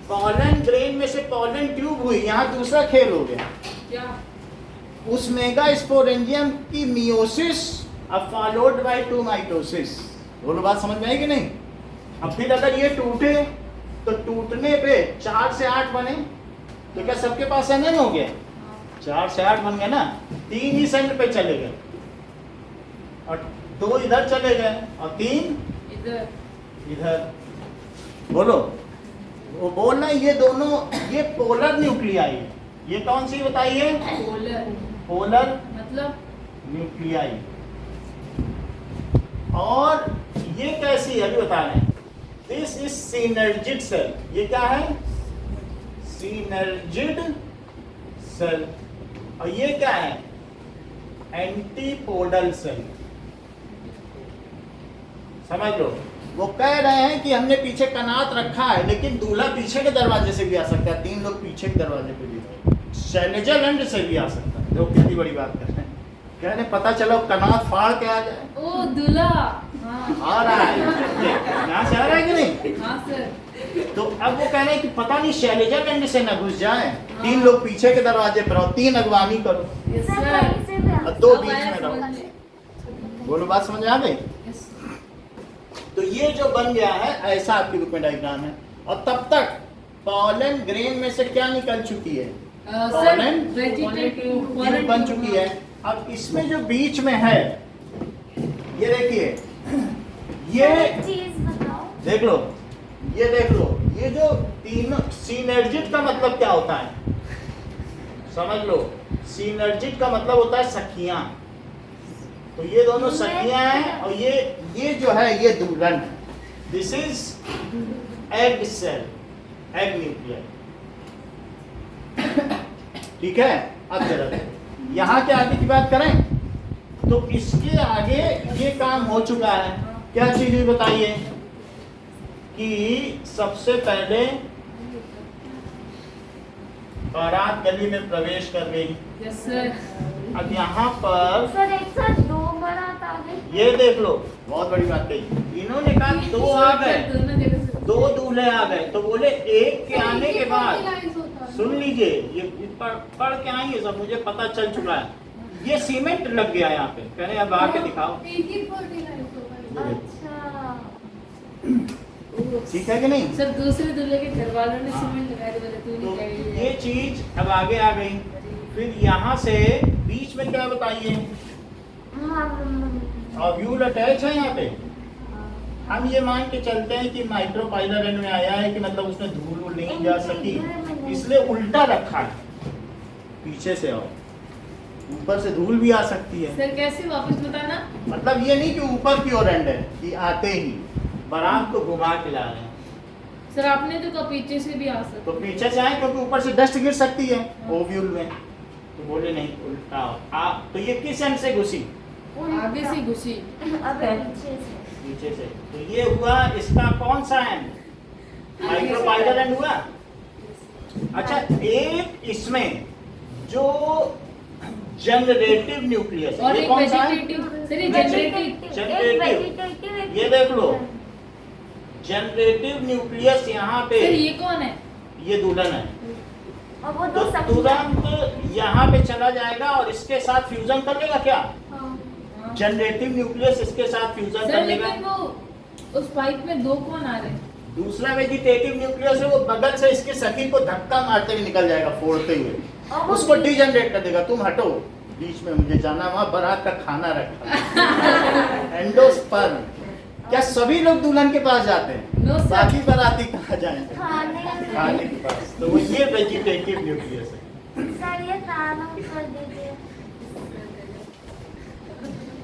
पॉलन ग्रेन में से पॉलन ट्यूब हुई, यहाँ दूसरा खेल हो गया। क्या? उस मेगा स्पोरेंजियम की मियोसिस अब फॉलोड बाय 2 माइटोसिस। दोनों बात समझ में आई कि नहीं? अब फिर अगर ये टूटे तो टूटने पे 4 से 8 बने, तो क्या सबके पास NN हो गया? 4 से 8 बन गए ना। 3 ही सेंटर पे चले गए, और 2 इधर चले गए, और 3 इधर। बोलो, वो बोलना, ये दोनों, ये पोलर न्यूक्लियाई है। ये कौन सी बताइए? पोलर मतलब न्यूक्लियाई। और ये कैसी है अभी बता रहे हैं। This is synergid cell. ये क्या है? Synergid cell. और ये क्या है? Antipodal cell. समझ लो, वो कह रहे हैं कि हमने पीछे कनात रखा है, लेकिन दूल्हा पीछे के दरवाजे से भी आ सकता है, 3 लोग पीछे के दरवाजे पे भी, शैलेजल एंड से भी आ सकता है। लोग कितनी बड़ी बात कर रहे हैं, कह रहे हैं पता चलो कनात फाड़ के आ जाए। ओ दूल्हा। हाँ आ रहा है, यहाँ से आ रहा है कि नहीं? हाँ सर। तो अब वो कह रहे हैं कि पता नहीं शैलेजल एंड से न घुस जाए, 3 लोग पीछे के दरवाजे पर और 3 अगवानी करो, यस सर सर। कहीं से भी आ- और 2 अब बीच आया में समझ रहो। में। बोलो, बात समझ आ गई? यस। तो ये जो बन गया है, ऐसा आपकी बुक में डायग्राम है। और तब तक पॉलन ग्रेन में से क्या निकल चुकी है? सर पॉलन वेजिटेटिव ट्यूब बन चुकी है। अब इसमें जो बीच में है, ये देखिए, ये एक चीज बताओ। देख लो, ये देख लो, ये जो तीनों, सिनर्जिड का मतलब क्या होता है? समझ लो, सिनर्जिड का मतलब होता है सखियां। तो ये दोनों सखियां हैं, और ये जो है ये दुल्हन। This is egg cell, egg nuclear. ठीक है। अब जरा यहाँ के आगे की बात करें तो इसके आगे ये काम हो चुका है। क्या चीज हुई बताइए? कि सबसे पहले बारात गली में प्रवेश कर गई। Yes sir. अब यहाँ पर सर एक साथ 2 बारात आ गई। ये देख लो, बहुत बड़ी बात कही। इन्होंने कहा 2 आ गए, दोनों जगह से 2 दूल्हे आ गए, तो बोले एक के आने के बाद, सुन लीजिए, ये पढ़ के आएंगे सब, मुझे पता चल चुका है। ये सीमेंट लग गया यहाँ पे, कह रहे हैं अब आके दिखाओ। अच्छा ठीक है कि नहीं? सर दूसरे दूल्हे के घर वालों ने सीमेंट लगाया तो बोले तू तो नहीं ये जाएगी। चीज अब आगे आ गई। फिर यहाँ से बीच में क्या बताइए? ओव्यूल अटैच है यहाँ पे। हम ये मान के चलते हैं कि माइक्रोपाइलर में आया है, कि मतलब उसमें धूल वूल नहीं जा सकी, इसलिए उल्टा रखा है। पीछे से आओ, ऊपर से धूल भी आ सकती है। सर कैसे वापस बताना? मतलब ये नहीं कि ऊपर की ओर एंड है कि आते ही बारात को घुमा के ला रहे हैं। सर आपने तो कहा पीछे से भी आ सकते। तो पीछे से आए, क्योंकि ऊपर से डस्ट गिर सकती है ओव्यूल में। तो बोले नहीं, उल्टा आप। तो ये किस एंड से घुसी? आगे से घुसी। अब पीछे से। पीछे से। तो ये हुआ इसका कौन सा एंड? माइक्रोपाइलर एंड हुआ। अच्छा, एक इसमें जो जनरेटिव न्यूक्लियस और ये एक कौन सा है? वेजिटेटिव। सर ये जनरेटिव। जनरेटिव। ये देख लो, जनरेटिव न्यूक्लियस यहाँ पे, सर ये कौन है? ये दुल्हन है, और वो तो दो सखी तुरंत यहाँ पे चला जाएगा और इसके साथ फ्यूजन कर लेगा क्या? हाँ। जनरेटिव न्यूक्लियस इसके साथ फ्यूजन सर कर लेगा। लेकिन वो उस पाइप में दो कौन आ रहे हैं? दूसरा वेजिटेटिव न्यूक्लियस है, वो बगल से इसके सखी को धक्का मारते हुए निकल जाएगा, फोड़ते हुए, और वो उसको डीजनरेट कर देगा। तुम हटो, बीच में मुझे जाना, वहां बारात का खाना रखा। एंडोस्पर्म। क्या सभी लोग दुल्हन के पास जाते हैं? No, sir. बाकी बाराती कहाँ जाएंगे? खाने के पास। तो वो ये वेजिटेटिव न्यूक्लियस है। सर ये कानों कर दीजिए।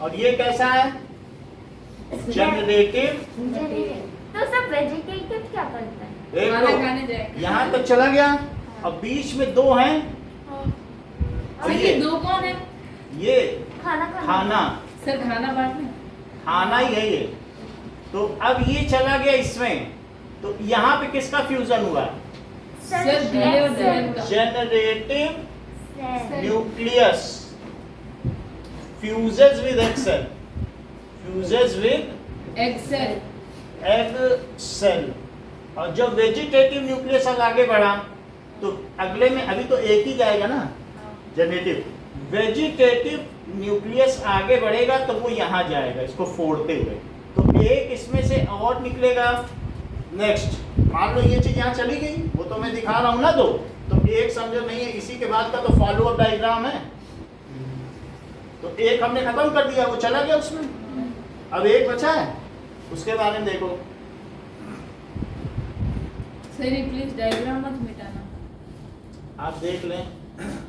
और ये कैसा है? जनरेटिव। तो सब वेजिटेटिव क्या करता है? देख खाना लो, खाने जाएगा। यहाँ तक चला गया, अब बीच में दो हैं, सर ये दो कौन है? ये खाना खाना, सर खाना बांटना। खाना ही है ये। तो अब ये चला गया इसमें, तो यहाँ पे किसका फ्यूजन हुआ? सर दूल्हे और दुल्हन का। Generative nucleus fuses with egg cell, fuses with egg cell. Egg cell. और जब वेजिटेटिव न्यूक्लियस अब आगे बढ़ा, तो अगले में अभी तो एक ही जाएगा ना, जनरेटिव। वेजिटेटिव न्यूक्लियस आगे बढ़ेगा तो वो यहाँ जाएगा, इसको फोड़ते हुए, तो एक इसमें से और निकलेगा। नेक्स्ट मान लो ये चीज यहाँ चली गई, वो तो मैं दिखा रहा हूँ ना, तो एक समझो नहीं है, इसी के बाद का तो फॉलो अप डायग्राम है। तो एक हमने खत्म कर दिया, वो चला गया उसमें, अब एक बचा है, उसके बारे में देखो। सर ये प्लीज डायग्राम मत मिटाना। आप देख लें,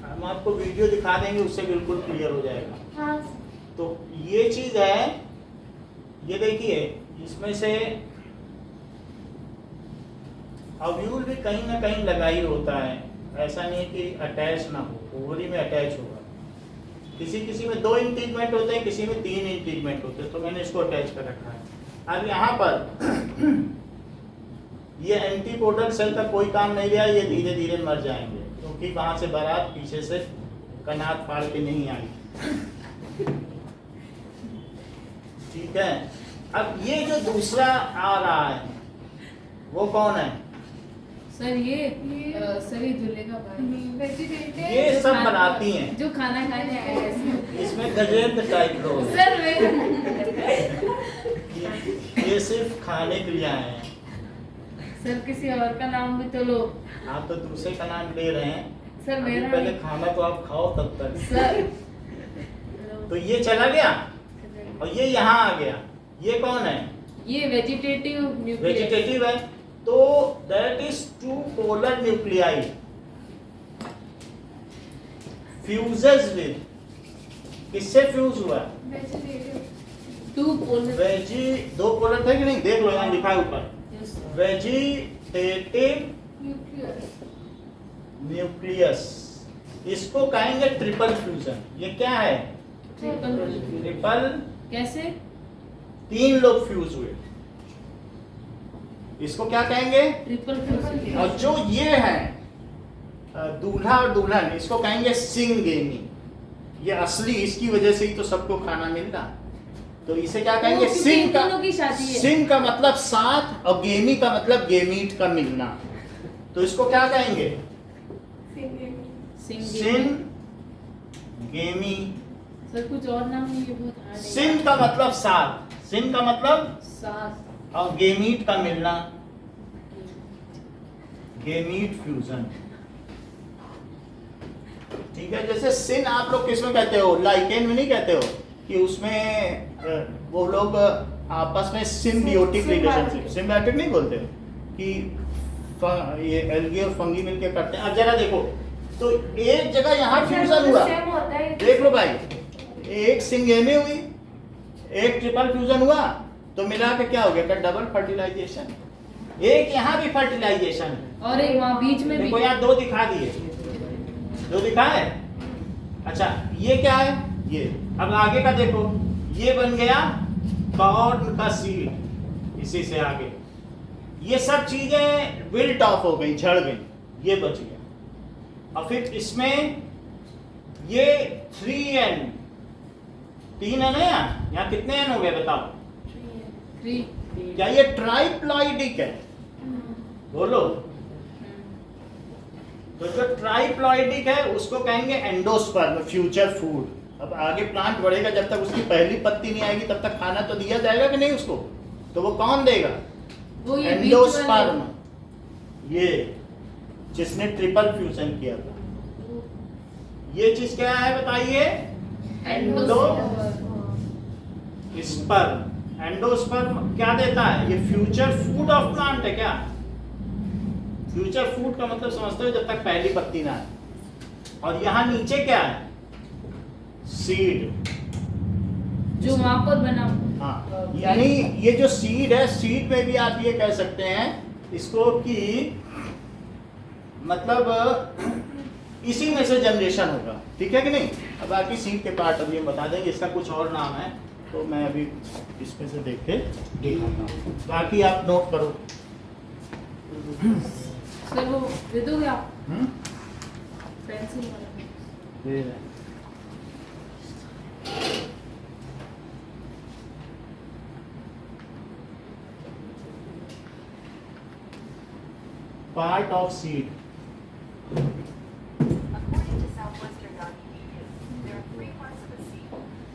हम आपको वीडियो दिखा देंगे, उससे बिल्कुल क्लियर हो जाएगा। हाँ। तो ये चीज है, ये देखिए, इसमें से ओव्यूल भी कहीं ना कहीं लगा ही होता है, ऐसा नहीं है कि अटैच ना हो, ओवरी में अटैच होगा। किसी किसी में 2 इंटीग्मेंट होते हैं, किसी में 3 इंटीग्मेंट होते हैं, तो मैंने इसको अटैच कर रखा है। अब यहाँ पर ये एंटीपोडल सेल का कोई काम नहीं रहा, ये धीरे धीरे मर जाएंगे, क्योंकि वहां से बारात पीछे से कनात फाड़ के नहीं आई। ठीक है। अब ये जो दूसरा आ रहा है, वो कौन है? सर ये सर ये दूल्हे का भाई। ये सब बनाती हैं, जो खाना खाने आए हैं इसमें। इसमें गजेंद्र टाइप लोग हैं। सर मैं ये सिर्फ खाने के लिए आए हैं। सर किसी और का नाम भी तो लो। आप तो दूसरे का नाम ले रहे हैं, सर अभी मेरा पहले खाना तो आप खाओ तब तक। सर तो ये चला गया और ये यहाँ आ गया, ये कौन है? ये वेजिटेटिव न्यूक्लियस। वेजिटेटिव है, तो that is 2 polar nuclei fuses with, किससे फ्यूज हुआ? 2 पोलर। वेजी 2 पोलर थे कि नहीं? देख लो, यहाँ लिखा है ऊपर, वेजिटेटिव न्यूक्लियस। इसको कहेंगे ट्रिपल फ्यूजन। ये क्या है? ट्रिपल। कैसे? 3 लोग फ्यूज हुए, इसको क्या कहेंगे? Triple fusion. और जो ये है दूल्हा और दुल्हन, इसको कहेंगे सिंगेमी। ये असली, इसकी वजह से ही तो सबको खाना मिल रहा, तो इसे क्या कहेंगे? क्योंकि सिंग इन का, दोनों की शादी है। सिंग का मतलब साथ और गेमी का मतलब गेमीट का मिलना, तो इसको क्या कहेंगे? सिन गेमी। सर कुछ और नाम नहीं, ये बहुत हार्ड है। सिन का मतलब साथ, सिन का मतलब सास। और गेमीट का मिलना, गेमीट फ्यूजन। ठीक है। जैसे सिन आप लोग किसमें कहते हो? लाइकेन में नहीं कहते हो कि उसमें वो लोग आपस में सिम्बियोटिक रिलेशनशिप, सिम्बियोटिक नहीं बोलते हो कि ये एल्गी और फंगी मिलके करते हैं। अब जरा देखो, तो एक जगह यहाँ फ्यूजन हुआ, देख लो भाई, एक सिंगेमी हुई, एक ट्रिपल फ्यूजन हुआ, तो मिला के क्या हो गया? Double fertilization. एक यहाँ भी फर्टिलाइजेशन और एक वहाँ बीच में भी। देखो, यहाँ 2 दिखा दिए, 2 दिखा है। अच्छा, ये क्या है? ये अब आगे का देखो, ये बन गया कॉर्न का सीड, इसी से आगे ये सब चीजें विल्ट ऑफ हो गई, झड़ गई, ये बच गया। और फिर इसमें ये 3N, 3 है ना? यहाँ कितने N हो गए बताओ? 3 क्या ये ट्राइप्लॉइडिक है? बोलो। तो जो ट्राइप्लॉइडिक है उसको कहेंगे एंडोस्पर्म, फ्यूचर फूड। अब आगे प्लांट बढ़ेगा, जब तक उसकी पहली पत्ती नहीं आएगी तब तक खाना तो दिया जाएगा कि नहीं उसको? तो वो कौन देगा? वो ये एंडोस्पर्म, ये जिसने ट्रिपल फ्यूजन किया था। ये चीज क्या है बताइए? स्पर्म। एंडोस्पर्म क्या देता है? ये फ्यूचर फूड ऑफ प्लांट है। क्या फ्यूचर फूड का मतलब समझते हो? जब तक पहली पत्ती ना आए। और यहाँ नीचे क्या है? सीड, जो वहां पर बना। हाँ, यानी ये जो सीड है, सीड में भी आप ये कह सकते हैं इसको कि मतलब इसी में से जनरेशन होगा, ठीक है कि नहीं? अब बाकी सीड के पार्ट अभी हम बता देंगे, इसका कुछ और नाम है तो मैं अभी इसमें से देख के दिखाता हूँ, बाकी आप नोट करो। सर वो दे दोगे आप? हम्म? पेंसिल वाला। दे रहे हैं। Part of seed. According to Southwestern.edu, there are 3 parts of a seed.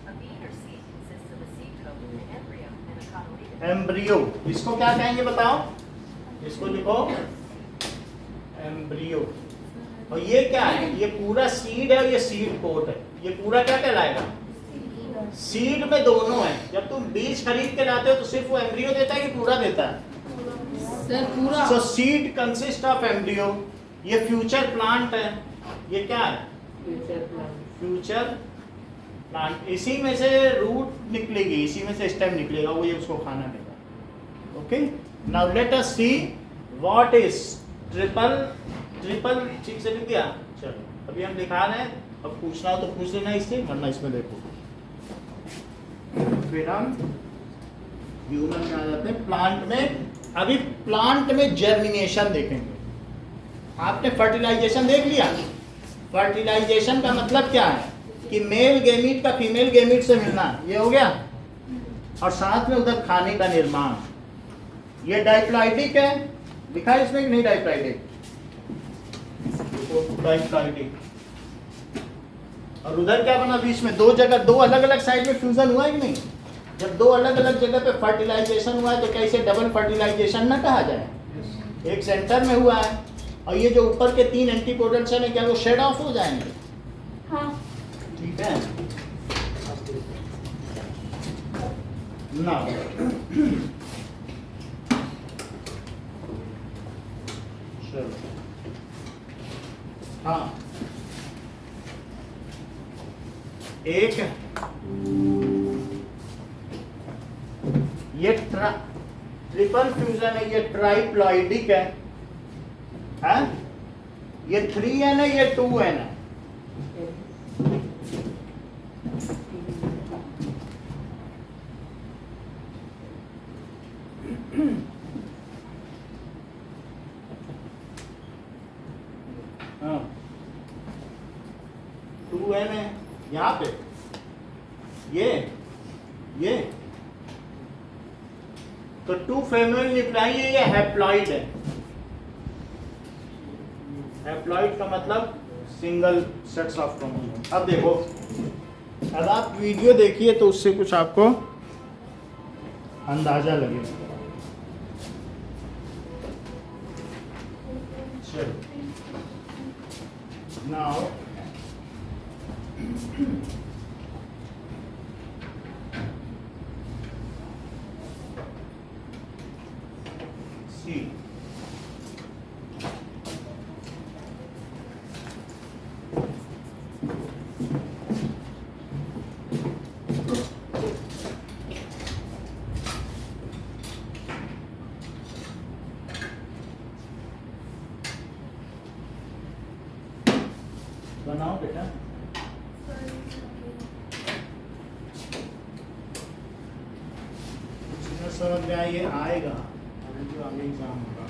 A bean or seed consists of a seed coat, an embryo, and a cotyledon. Embryo, इसको क्या कहेंगे बताओ? इसको लिखो एम्ब्रियो। और ये क्या है? ये पूरा सीड है और ये सीड कोट है। ये पूरा क्या कहलाएगा? सीड में दोनों है। जब तुम बीज खरीद के लाते हो तो सिर्फ वो एम्ब्रियो देता है कि पूरा देता है? सर पूरा। सो सीड कंसिस्ट ऑफ एम्ब्रियो। ये फ्यूचर प्लांट है। ये क्या है? Future plant. इसी में से रूट निकलेगी, इसी में से स्टेम निकलेगा, वो ये उसको खाना देगा। Okay, now let us see what is triple ठीक से लिख दिया? चलो अभी हम दिखा रहे हैं, अब पूछना हो तो पूछ लेना इससे, वरना इसमें देखो। फिर हम ह्यूमन में आ जाते हैं, प्लांट में। अभी प्लांट में जर्मिनेशन देखेंगे। आपने फर्टिलाइजेशन देख लिया। फर्टिलाइजेशन का मतलब क्या है? कि मेल गेमीट का फीमेल गेमीट से मिलना, ये हो गया। और साथ में उधर खाने का निर्माण। ये डाइप्लॉइडिक है, लिखा है इसमें कि नहीं? डाइप्लॉइडिक, डाइप्लॉइडिक। और उधर क्या बना बीच में? दो जगह, दो अलग अलग साइड में फ्यूजन हुआ है कि नहीं? जब दो अलग अलग जगह पे फर्टिलाइजेशन हुआ है तो कैसे डबल फर्टिलाइजेशन ना कहा जाए? एक सेंटर में हुआ है, और ये जो ऊपर के 3 एंटीपोडल्स हैं क्या वो शेड ऑफ हो जाएंगे? हाँ। ठीक है ना? चलो, हाँ, एक ये ट्रिपल फ्यूजन है, ये ट्राइप्लॉइडिक है, हाँ? ये 3N है, ये 2N है। हाँ, 2N है यहाँ पे, ये तो 2 फीमेल न्यूक्लियाई है, ये हैप्लॉइड है। हैप्लॉइड का मतलब सिंगल सेट्स ऑफ क्रोमोसोम। अब देखो, अब आप वीडियो देखिए तो उससे कुछ आपको अंदाजा लगेगा। चलो, नाउ सी, बनाओ बेटा। समझ में आइए, आएगा अभी जो आगे एग्जाम होगा।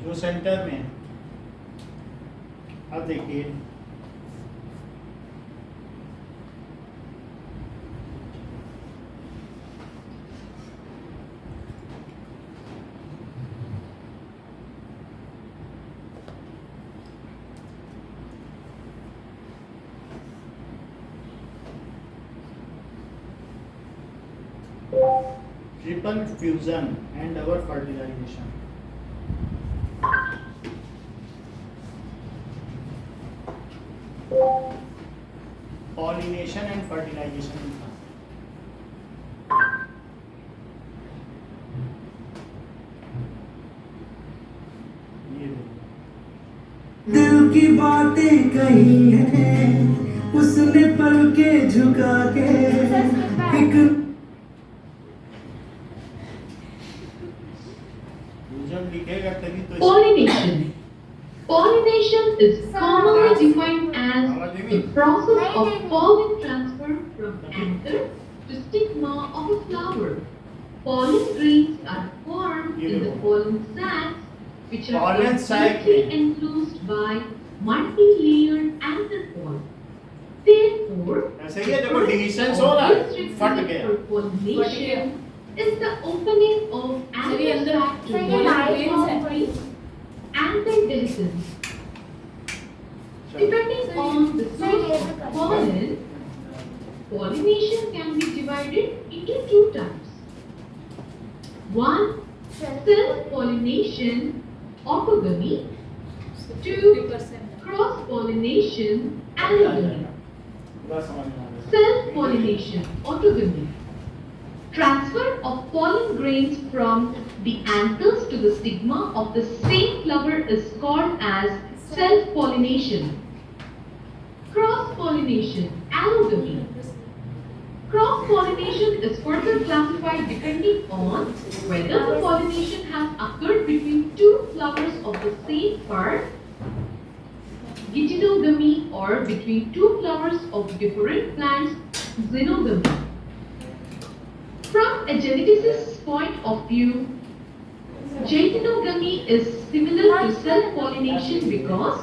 जो सेंटर में है। अब देखिए triple fusion and our fertilization. Pollination and fertilization. ये देखो। दिल की बातें कही हैं उसने पल के झुका के एक फ्यूजन लिखेगा तभी तो Pollination. Pollination is commonly defined as the process of pollen transfer from anther to stigma of a flower. Pollen grains are formed in the pollen sacs, which are Pollen sac completely enclosed by multi-layered anther pollen. Therefore, ऐसे ही है, देखो डिविजन हो रहा है, फट गया। for pollination is the opening of चलिए anther अंदर sac to सही है, pollen लाइट grains ऑफ करी। anther dehiscence. Depending on the source of pollen, pollination can be divided into two types. One, self-pollination, autogamy. Two, 50%. cross-pollination, allogamy. बस समझ में आ गया। Self-pollination, autogamy. Transfer of pollen grains from the anthers to the stigma of the same flower is called as self-pollination. Cross-pollination, allogamy. Cross-pollination is further classified depending on whether the pollination has occurred between two flowers of the same part, geitonogamy, or between two flowers of different plants, xenogamy. From a geneticist's point of view, geitonogamy is similar to self-pollination because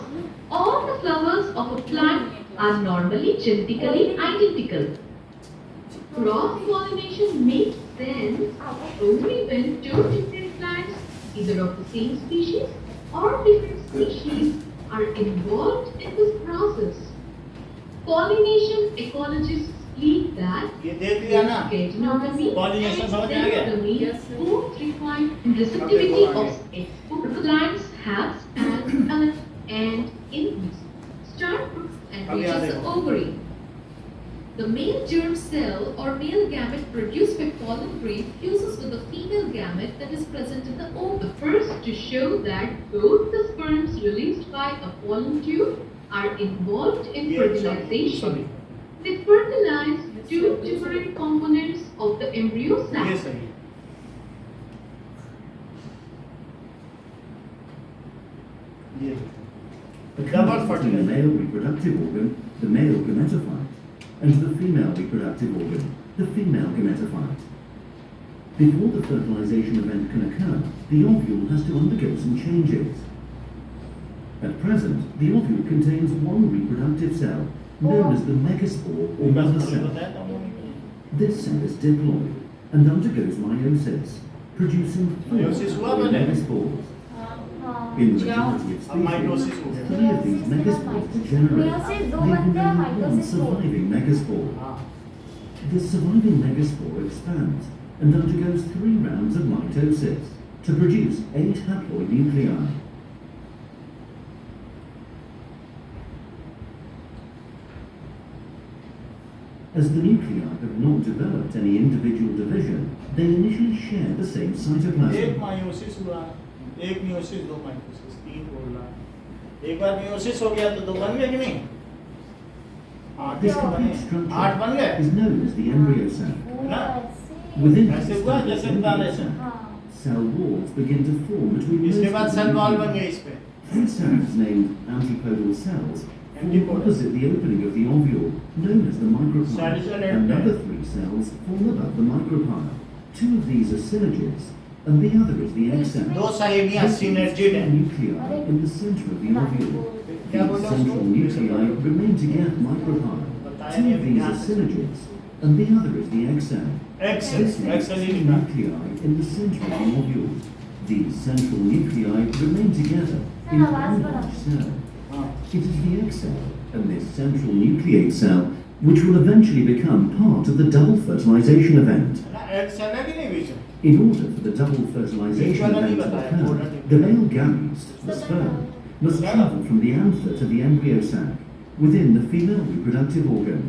all the flowers of a plant are normally genetically identical. Cross-pollination makes sense only when two different plants, either of the same species or different species, are involved in this process. Pollination ecologists believe that ये देख लिया ना, geitonogamy Pollination and समझ में आ गया? xenogamy Yes, sir. both require receptivity of egg. Plants have stamens and in start and अभी आ reaches the देखो। ovary. The male germ cell or male gamete produced by pollen grain fuses with the female gamete that is present in the ovum. The first to show that both the sperms released by a pollen tube are involved in ये fertilization. sorry, They fertilize two different components of the embryo ये sac. सही है। ये Occurs between the male reproductive organ, the male gametophyte, and the female reproductive organ, the female gametophyte. Before the fertilization event can occur, the ovule has to undergo some changes. At present, the ovule contains one reproductive cell, known as the megaspore or mother cell. बताया था उन्होंने। This cell is diploid and undergoes meiosis, producing four Meiosis हुआ मैंने। megaspores. हाँ। In the majority of अब माइटोसिस species, हो गया। 3 of these megaspores degenerate, Meiosis दो leaving बनते हैं, only one माइटोसिस दो। surviving megaspore. हाँ, The surviving megaspore expands and undergoes 3 rounds of mitosis to produce 8 haploid nuclei. As the nuclei have not developed any individual division, they initially share the same एक cytoplasm. मायोसिस हुआ, एक मियोसिस, दो माइटोसिस, 3 बोल रहा है। एक बार मियोसिस हो गया तो 2 बन गए कि नहीं? 8 This बने, complete 8 structure बन गए। is known as the embryo sac. ना? Within ऐसे this हुआ established जैसे embryo बता रहे थे। sac, हाँ। cell walls begin to form between इसके most बाद of the cell wall nuclei. बन गए इस पे। 3 cells named antipodal cells form Antipodal. opposite the opening of the ovule, known as the micropyle. Cell is an Another antipodal. 3 cells form above the micropyle. 2 of these are synergids, and the other is the egg cell. दो सहेलियां This is synergid the हैं. nuclei in the center of the ovule. क्या These बोला central उसको? nuclei remain together micropyle. Two of these are synergids, and the other is the egg cell. X This X is the nuclei in the center of the ovule. These central nuclei remain together in a large cell. हाँ. It is the egg cell and this central nucleate cell which will eventually become part of the double fertilization event. X है ना कि नहीं बीच में? In order for the double fertilization event to occur, the male gametes, the sperm, must travel from the anther to the embryo sac within the female reproductive organ.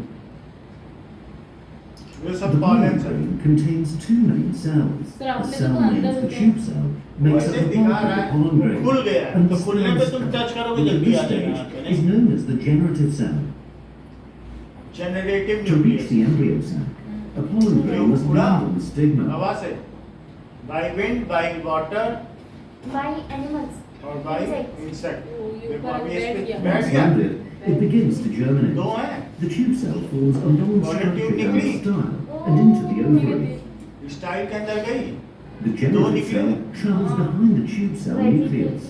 ये The सब pollen pollen है. grain contains two main cells. Sir, A आपने cell तो named अंदर the होते tube cell makes up वैसे the दिखा bulk of रहा the है pollen वो grain. खुल गया है And तो the खुलने पे तुम sperm टच cell, करोगे which at जल्दी this आ जाएगा यहाँ पे stage is नहीं. known as the generative cell. Generative To reach nucleus. the embryo sac, a pollen grain must land on the stigma. हवा से by wind, by water by animals. और by Insects. insect. वो ये देखो ऊपर अभी इस पे बैठ गया। बैठ Once गया. landed, it begins to germinate. दो हैं. The tube cell forms a long Pollen tube structure down निकली. the style and into the ovary. Style के अंदर गई. The दो generative निकले. cell travels behind the tube cell nucleus.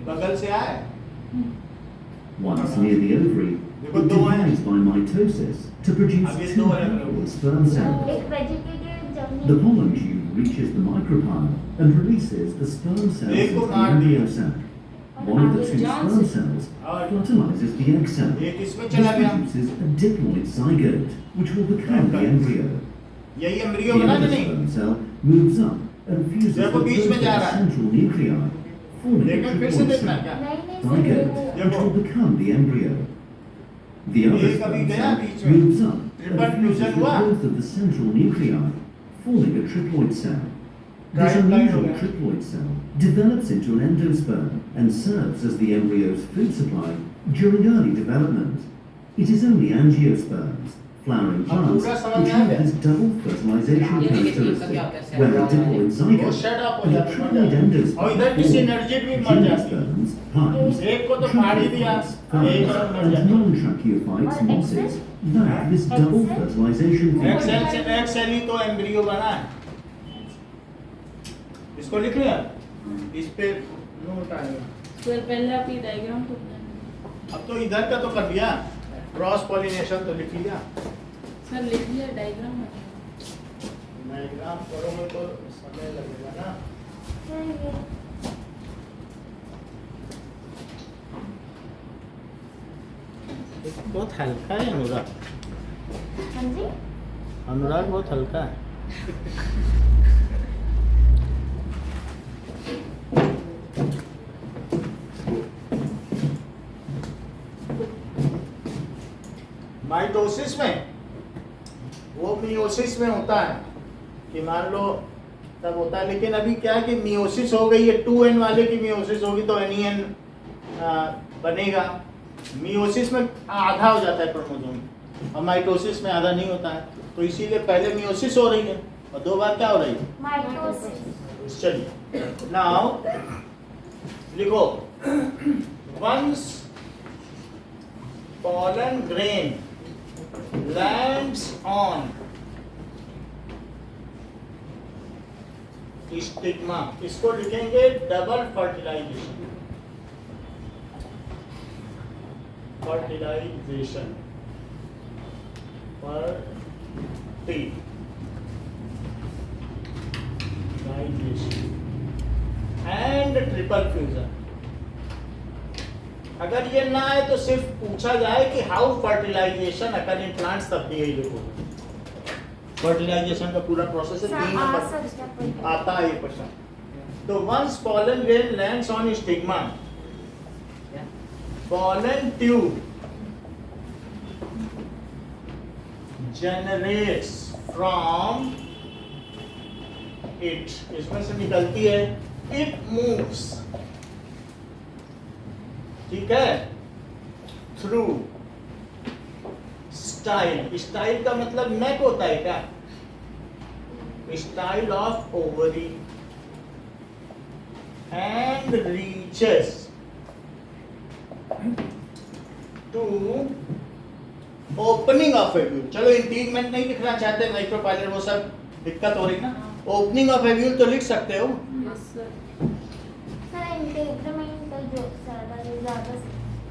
बगल से आए. Once near the ovary, देखो it दो हैं. divides by mitosis to produce अब ये two दो हैं. haploid sperm cells. एक vegetative The germination. pollen tube reaches the micropyle and releases the sperm cells एक को into the मार दिया. embryo sac. One of the two sperm cells और fertilizes the egg cell. एक इसमें This चला गया. produces a diploid zygote, which will become the embryo. यही The एम्ब्रियो बना other कि नहीं? sperm cell moves up and fuses देखो with बीच both में of जा the रहा है. central nuclei, forming a लेकिन फिर से triploid देखना cell. क्या? नहीं Zygote, which will become the embryo. The other एक अभी sperm गया cell बीच में. moves up triple and fuses fusion with हुआ. both of the central nuclei, forming a triploid cell. This Triploid हो unusual गया. triploid cell develops into an endosperm and serves as the embryo's food supply during early development. It is only angiosperms, flowering plants, पूरा समझ which में आ have गया. this double fertilization ये देखिए, characteristic, इसका क्या where a diploid वो zygote shut up हो and a जाते triploid हैं. endosperm और इधर भी form. synergid भी मर जाती है. Angiosperms, pines, एक को तो फाड़ ही दिया. एक और मर and जाती है. non-tracheophytes, और mosses, lack this double fertilization excel feature. से एक्सेल ही तो एम्ब्रियो बना है. इसको लिख लिया. इस पे नोट आएगा. सर पहले आप ये डायग्राम तो बनाना। अब तो इधर का तो कर दिया. क्रॉस पॉलिनेशन तो लिख लिया. सर लिख लिया डायग्राम बनाना। डायग्राम करोगे तो समय लगेगा ना. बहुत हल्का है अनुराग. हाँ जी. अनुराग बहुत हल्का है. माइटोसिस में वो मियोसिस में होता है कि मान लो तब होता है, लेकिन अभी क्या है कि मियोसिस हो गई है. 2n वाले की मियोसिस होगी तो NEN बनेगा. मियोसिस में आधा हो जाता है क्रोमोसोम और माइटोसिस में आधा नहीं होता है. तो इसीलिए पहले मियोसिस हो रही है और दो बार क्या हो रही है. Mitosis. चलिए नाउ लिखो. Once pollen grain lands on stigma. इसको लिखेंगे double fertilization. Fertilization and triple fusion. अगर ये ना आए तो सिर्फ पूछा जाए कि how fertilization occur in plants, तब भी यही लिखो. फर्टिलाइजेशन का पूरा प्रोसेस है. 3 नंबर आता है ये क्वेश्चन. तो once pollen grain lands on stigma, pollen tube generates from it. इसमें से निकलती है. It moves, ठीक है, थ्रू स्टाइल. स्टाइल का मतलब नेक होता है क्या. Style of ovary and reaches to opening of ovule. चलो इंटीगमेंट नहीं लिखना चाहते, माइक्रोपाइलर वो सब दिक्कत हो रही ना. ओपनिंग ऑफ एव्यूल तो लिख सकते हो। Yes sir. सर इंटीग्रमेंट जो ज़्यादा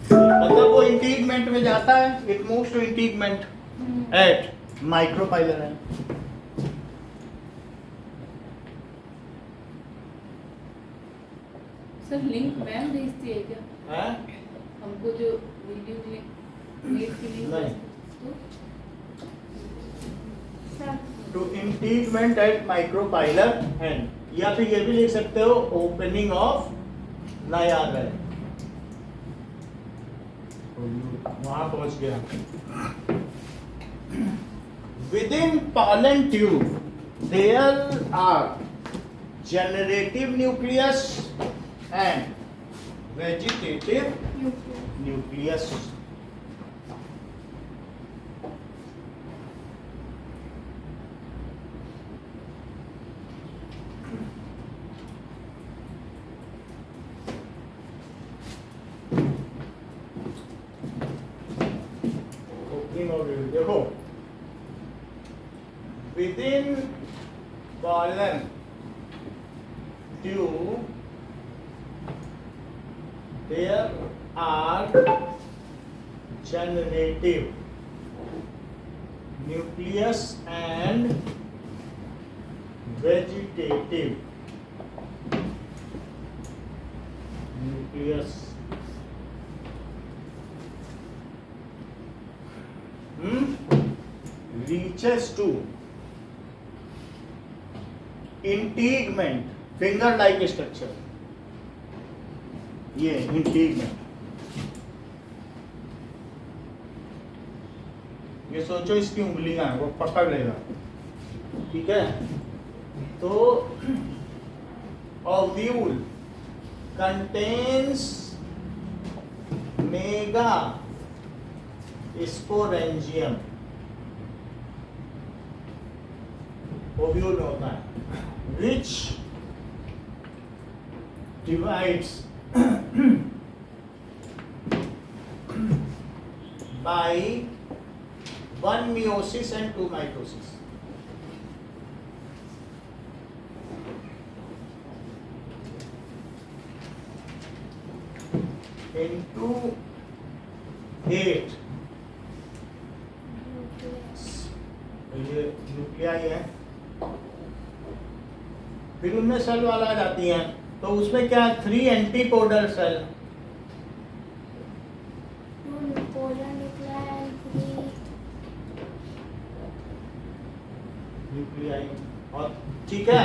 मतलब वो इंटीग्रमेंट में जाता है, it moves to integument at micropylar है। सर लिंक मैम भेजती है क्या हैं? हमको जो वीडियो लिंक नेट की लिंक नहीं। तो sir to integument at micropylar and, या फिर ये भी लिख सकते हो ओपनिंग ऑफ नया है। वहां पहुंच गया। With in pollen tube there are generative nucleus and vegetative nucleus. Opening of it, देखो within pollen tube there are generative nucleus and vegetative nucleus. Reaches to integument, finger like structure. ये integument, ये सोचो इसकी उंगलियां हैं, वो पकड़ लेगा, ठीक है। तो ovule contains mega sporangium, ovule में होता है, which divides by 1 meiosis and 2 mitosis. Into 8 ये न्यूक्लियाई है। फिर उनमें सेल वाला आ जाती हैं, तो उसमें क्या 3 एंटीपोडल सेल, न्यूक्लियाई, और ठीक है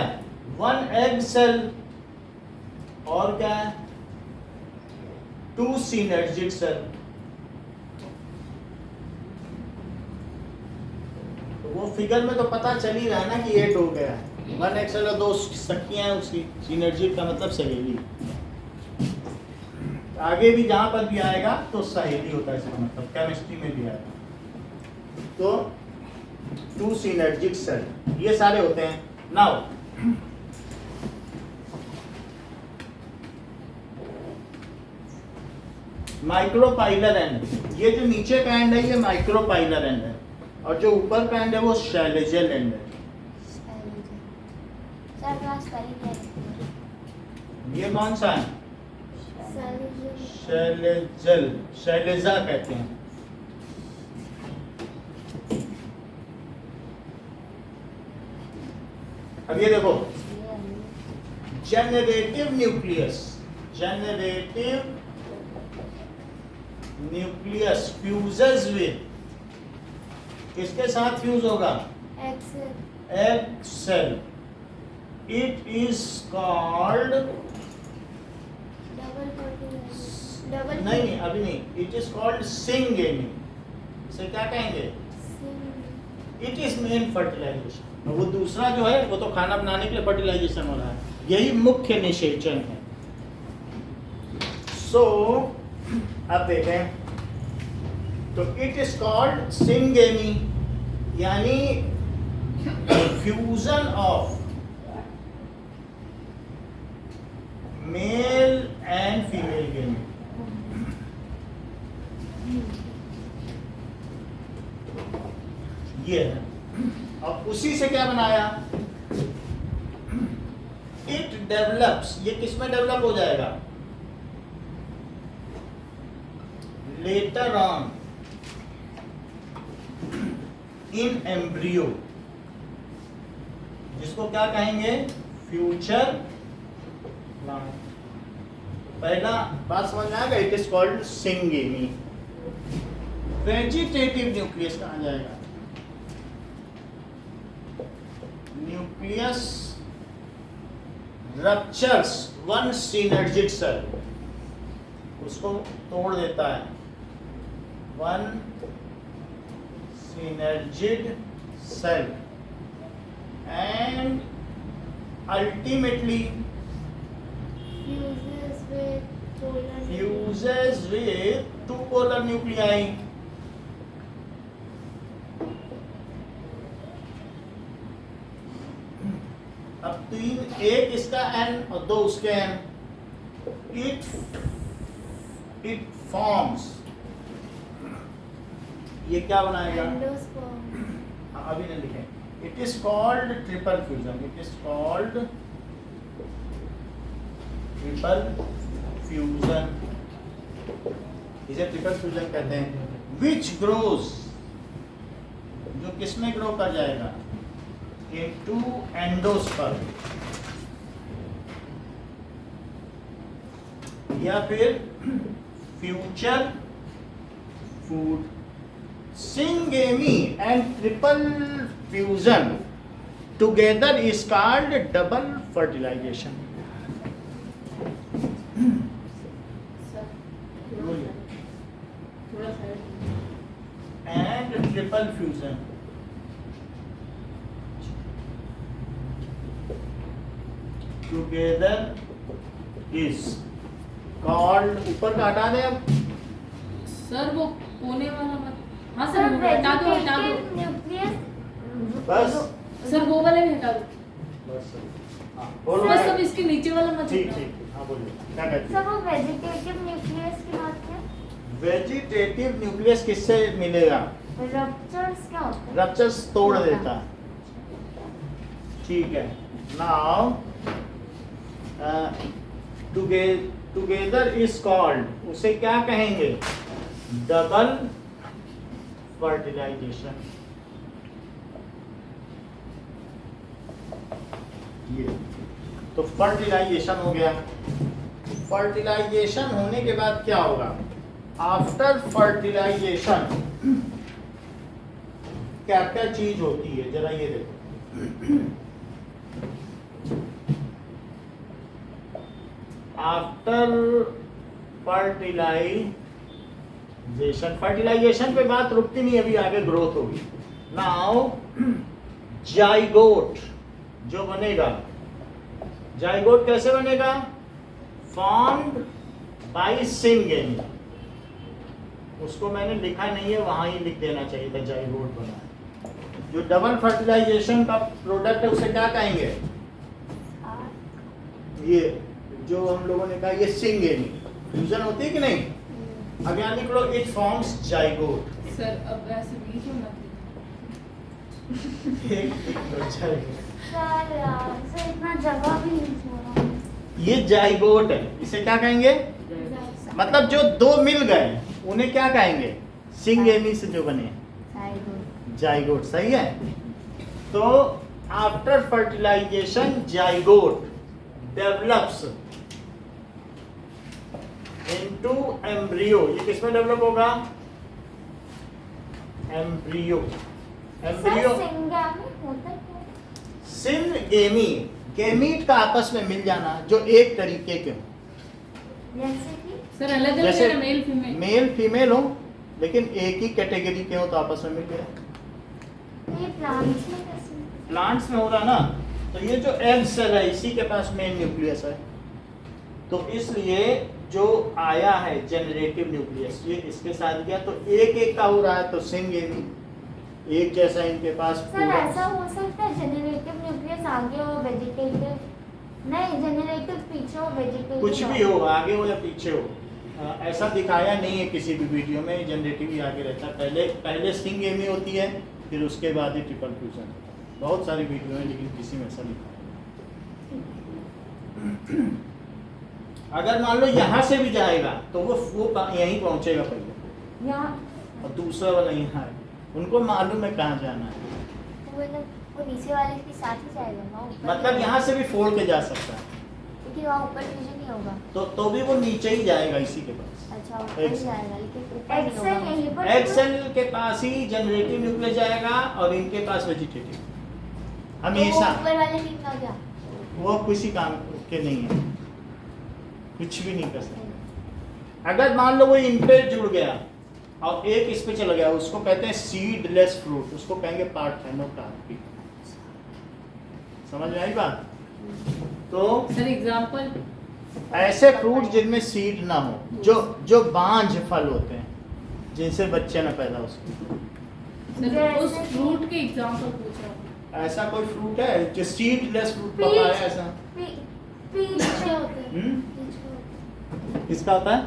1 एग सेल, और क्या है 2 सिनर्जिक सेल। वो फिगर में तो पता चल ही रहा है ना कि 8 हो गया है। 1 एग सेल और 2 सखियां हैं उसकी, सिनर्जिक का मतलब सहेली। आगे भी जहां पर भी आएगा तो सहेली होता है, इसका मतलब केमिस्ट्री में भी आएगा। तो 2 सिनर्जिक सेल ये सारे होते हैं। नाउ माइक्रोपाइलर एंड, ये जो नीचे का एंड है ये माइक्रोपाइलर एंड है, और जो ऊपर का एंड है वो शैलेजल एंड है। ये कौन सा है? शैलेजल, शैलेजा कहते हैं। अब ये देखो generative nucleus, generative nucleus fuses with, किसके साथ फ्यूज होगा? Egg cell. It is called, नहीं अभी नहीं, इट इज कॉल्ड सिंगेनी। इसे क्या कहेंगे? It is main fertilization. वो दूसरा जो है वो तो खाना बनाने के लिए फर्टिलाइजेशन हो रहा है, यही मुख्य निषेचन है। सो अब देखें, तो इट इज कॉल्ड सिंगेनी, यानी fusion of male and female गेमी। ये है। अब उसी से क्या बनाया? डेवलप्स, ये किस में डेवलप हो जाएगा? लेटर ऑन इन एम्ब्रियो, जिसको क्या कहेंगे? Future plant. पहला बात समझ में आ गया? It is called syngamy. Vegetative nucleus कहाँ जाएगा? Nucleus ruptures one synergid cell, उसको तोड़ देता है। One synergid cell and ultimately fuses with two polar nuclei. अब तीन, एक इसका N और दो उसके N, it forms, ये क्या बनाएगा? अभी नहीं लिखे। It is called triple fusion. It is called triple fusion. इसे ट्रिपल फ्यूजन कहते हैं। Which grows, जो किसमें ग्रो कर जाएगा? Into एंडोस्पर्म, या फिर future food. Syngamy and triple fusion together is called double fertilization. And triple fusion together is called, ऊपर का हटा दें अब। सर वो कोने वाला मत, हाँ सर वो हटा दो, हटा दो बस सर, वो वाला भी हटा दो बस। हाँ बोलो। बस अब इसके नीचे वाला मत ठीक हटाओ। ठीक, हाँ बोलिए क्या कहते सर हैं? वो वेजिटेटिव न्यूक्लियस की बात क्या? वेजिटेटिव न्यूक्लियस किससे मिलेगा? रप्चर्स क्या होता है? रप्चर्स तोड़ देता है। ठीक है। नाउ टुगेदर इज कॉल्ड, उसे क्या कहेंगे? Double fertilization. ये तो फर्टिलाइजेशन हो गया। फर्टिलाइजेशन होने के बाद क्या होगा? आफ्टर फर्टिलाइजेशन क्या क्या चीज होती है, जरा ये देखो। आफ्टर फर्टिलाइजेशन पे बात रुकती नहीं, अभी आगे ग्रोथ होगी। नाउ जाइगोट जो बनेगा, जाइगोट कैसे बनेगा? Formed by syngamy. उसको मैंने लिखा नहीं है, वहां ही लिख देना चाहिए था, जाइगोट बना है। जो डबल फर्टिलाइजेशन का प्रोडक्ट है उसे क्या कहेंगे? ये जो हम लोगों ने कहा, ये सिंगेमी। फ्यूजन होती है कि नहीं? अब यहाँ लिख लो, इट फॉर्म्स जाइगोट। सर अब ऐसे बीच में मत सर इतना जगह भी नहीं छोड़ा। ये जाइगोट है, इसे क्या कहेंगे? मतलब जो दो मिल गए उन्हें क्या कहेंगे? सिंगेमी से जो बने, जाइगोट। सही है। तो after fertilization zygote develops into embryo. ये किसमें डेवलप होगा? एम्ब्रियो। एम्ब्रियो सिंगेमी, गेमीट का आपस में मिल जाना, जो एक तरीके के हो। जैसे कि सर अलग अलग जैसे है ना, मेल फीमेल। मेल फीमेल हो लेकिन एक ही कैटेगरी के हो तो आपस में मिल गया। ये प्लांट्स में कैसे? प्लांट्स में हो रहा ना, तो ये जो एग सेल है इसी के पास मेन न्यूक्लियस है, तो इसलिए जो आया है जनरेटिव न्यूक्लियस ये इसके साथ गया, तो एक एक का हो रहा है, तो सिंगेमी एक जैसा इनके पास सर ऐसा हो सकता है जेनरेटिव न्यूक्लियस आगे हो वेजिटेटिव, नहीं जेनरेटिव पीछे हो वेजिटेटिव, कुछ भी हो, आगे हो या पीछे हो, ऐसा दिखाया नहीं है किसी भी वीडियो में। जनरेटिव ही आगे रहता है, पहले सिंगेमी होती है, फिर उसके बाद ही ट्रिपल फ्यूजन। बहुत सारी वीडियो है लेकिन किसी में ऐसा लिखा है। अगर मान लो यहाँ से भी जाएगा तो वो यहीं पहुंचेगा पहले, यहाँ और दूसरा वाला यहाँ है, उनको मालूम है कहाँ जाना है। वो नीचे वाले के साथ ही जाएगा वहाँ ऊपर मतलब नहीं यहाँ से भी फोड़ के जा सकता है, लेकिन वहाँ ऊपर नीचे नहीं होगा। तो भी वो नीचे ही जाएगा इसी के पास। अच्छा ऊपर ही X- जाएगा लेकिन ऊपर नहीं एक्सेल होगा। यहीं पर एक्सेल के पास ही जनरेटिव न्यूक्लियस जाएगा और इनके पास वेजिटेटिव तो हमेशा। वो ऊपर वाले टीम का क्या? वो किसी काम के नहीं है, कुछ भी नहीं कर सकते। अगर मान लो वो इन पे जुड़ गया और एक इस पे चला गया, उसको कहते हैं सीडलेस फ्रूट, उसको कहेंगे पार्थेनोकार्पी। समझ में आई बात? तो सर एग्जांपल ऐसे फ्रूट जिनमें सीड ना हो, जो बांझ फल होते हैं, जिनसे बच्चे ना पैदा हो सके। सर उस फ्रूट के एग्जांपल पूछ रहा हूँ। ऐसा कोई फ्रूट है जो सीडलेस फ्रूट पपाया है ऐसा? पीच क्या होता है? हम्म? पीच क्या होता है? किसका होता है?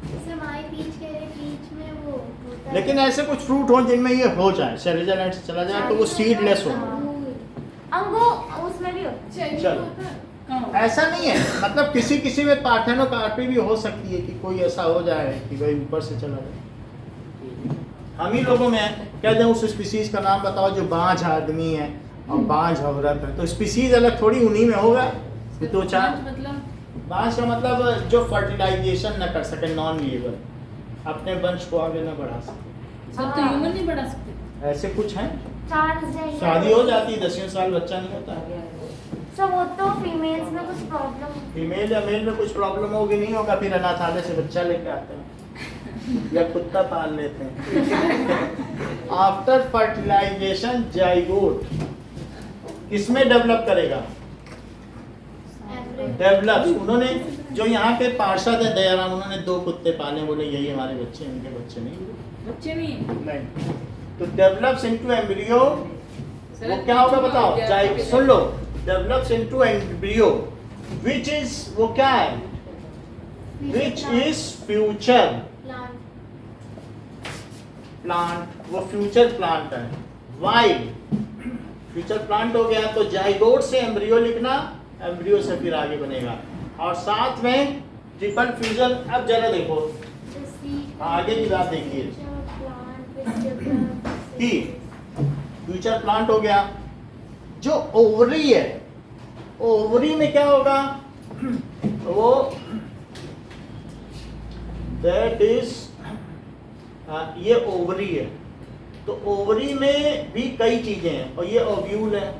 जैसे माई पीच कह रहे, पीच में वो होता है। लेकिन ऐसे कुछ फ्रूट हो जिनमें ये हो जाए, सेरेजा लाइट से चला जाए, तो वो सीडलेस हो। अंगूर उसमें भी होता है। चलो, कहाँ? ऐसा नहीं है, मतलब किसी किसी में पार्थेनोकार्पी भी हो सकती है कि कोई ऐसा हो जाए कि भाई ऊपर से चला जाए। हम ही लोगों में कह दें उस स्पीसीज का नाम बताओ जो बांझ आदमी है और बांझ औरत है, तो स्पीसीज अलग थोड़ी उन्हीं में होगा। ये तो चार मतलब बांझ का मतलब जो फर्टिलाइजेशन न कर सके, नॉन लीवर, अपने वंश को आगे न बढ़ा सके, सर तो ह्यूमन नहीं बढ़ा सकते। ऐसे कुछ हैं। ट्रांसजेंडर शादी हो जाती है 10 साल बच्चा नहीं होता है। सो वो तो फीमेल्स में कुछ प्रॉब्लम फीमेल या मेल में कुछ प्रॉब्लम होगी, नहीं होगा, फिर अनाथालय से बच्चा लेके आते हैं या कुत्ता पाल लेते हैं। आफ्टर फर्टिलाइजेशन जाइगोट इसमें डेवलप करेगा, डेवलप। उन्होंने जो यहाँ के पार्षद है दयाराम, उन्होंने 2 कुत्ते पाले, बोले यही हमारे बच्चे, इनके बच्चे नहीं। बच्चे नहीं है। नहीं, तो डेवलप्स इनटू एम्ब्रियो, सर, वो क्या होगा बताओ? क्या- zygote, soon low, develops into embryo which is, वो क्या है? Which is future plant. Plant, वो फ्यूचर प्लांट है। वाई फ्यूचर प्लांट हो गया, तो जाइगोट से एम्ब्रियो लिखना, एम्ब्रियो से फिर आगे बनेगा, और साथ में ट्रिपल फ्यूजन। अब जरा देखो आगे की बात देखिए कि फ्यूचर प्लांट हो गया। जो ओवरी है, ओवरी में क्या होगा? वो दैट इज, ये ओवरी है, तो ओवरी में भी कई चीजें हैं, और ये ओव्यूल है,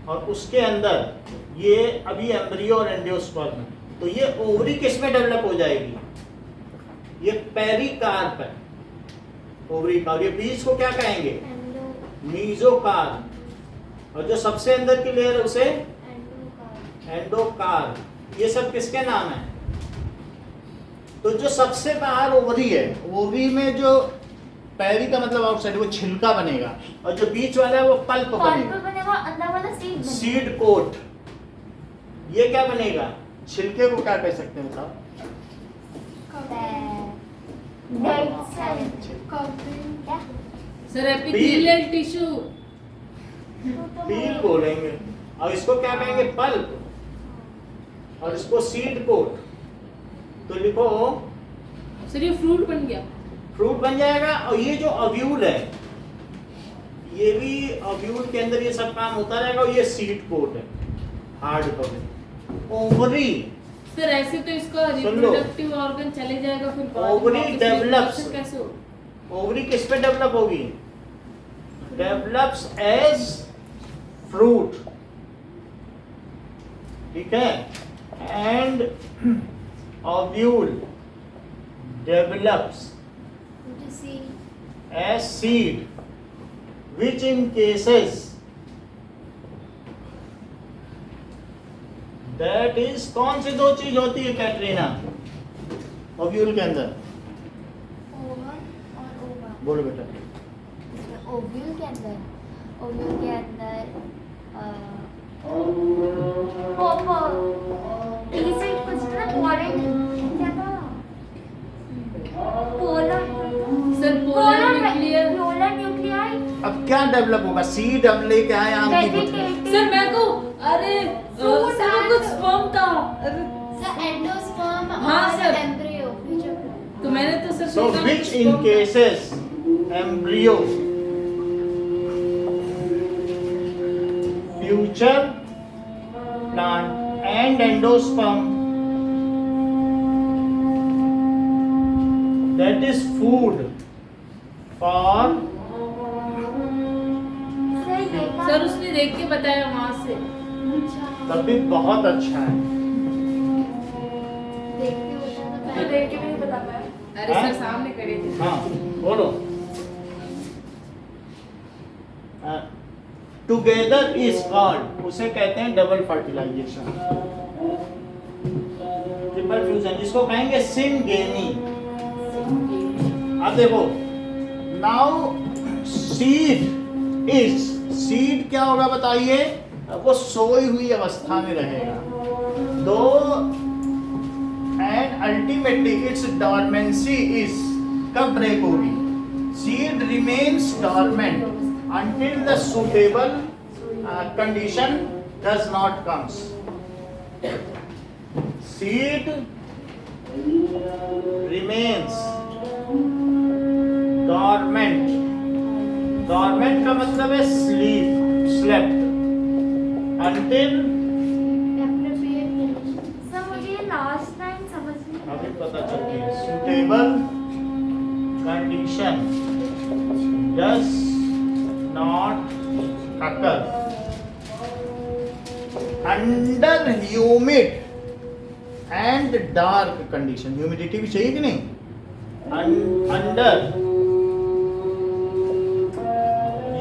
और उसके अंदर ये अभी एम्ब्रियो और एंडोस्पर्म है। तो ये ओवरी किस में डेवलप हो जाएगी? ये पेरिकार्प है, ओवरी का। और ये बीज को क्या कहेंगे? मीजोकार्प। और जो सबसे अंदर की लेयर है उसे एंडोकार्प। ये सब किसके नाम है? तो जो सबसे बाहर ओवरी है, ओवरी में जो पैरी का मतलब आउटसाइड, वो छिलका बनेगा, और जो बीच वाला है वो पल्प बनेगा, बनेगा, अंदर वाला सीड बनेगा। Seed coat. ये क्या बनेगा? छिलके को क्या कह सकते हैं बताओ? Dead cell. क्या? Sir epithelial tissue. पील बोलेंगे, और इसको क्या कहेंगे? पल्प, और इसको सीड कोट। तो लिखो सर ये फ्रूट बन गया। फ्रूट बन जाएगा। और ये जो ओव्यूल है, ये भी ओव्यूल के अंदर ये सब काम होता रहेगा, और ये सीड कोट है, हार्ड कवर। ओवरी, सर ऐसे तो इसका सुन लो। रिप्रोडक्टिव ऑर्गन चले जाएगा, फिर बाद में ओवरी वापस develops। reproduction कैसे हो? ओवरी किस पे डेवलप होगी? डेवलप्स एज फ्रूट, ठीक है, and ovule develops as seed, which in cases that is, कौन सी 2 चीज होती है कैटरीना ओव्यूल के अंदर? ओवम और ओवा। बोलो बेटा। ओव्यूल के अंदर, ओव्यूल के अंदर इसे कुछ ना पोलन क्या था? Pollen sir polar nuclear. Pollen nuclei अब क्या डेवलप होगा? सीड अब लेके आए आम की गुठली। सर मैं को अरे सर कुछ स्पर्म था। अरे सर एंडोस्पर्म हाँ, और सर। एम्ब्रियो तो मैंने तो सर So सोचा which sperm in था। cases embryo, future plant and endosperm, that is food for sir उसने देख के बताया वहां से। तब भी बहुत अच्छा है। देखते होता तो तो पहले देख के भी नहीं बता पाया। अरे हाँ? सर सामने खड़े थे। हाँ बोलो। टुगेदर इज कॉल्ड, उसे कहते हैं डबल फर्टिलाइजेशन, ट्रिपल फ्यूजन, इसको कहेंगे सिनगेनी। अब देखो, नाउ सीड इज, सीड क्या होगा बताइए? वो सोई हुई अवस्था में रहेगा, दो and ultimately it's dormancy is, कब ब्रेक होगी? Seed remains dormant until the suitable condition does not comes. Seed remains dormant. Dormant का मतलब है slept until, सर मुझे लास्ट लाइन समझ नहीं अभी पता चलती है, suitable condition does not occur under humid and dark condition. Humidity भी चाहिए कि नहीं? Under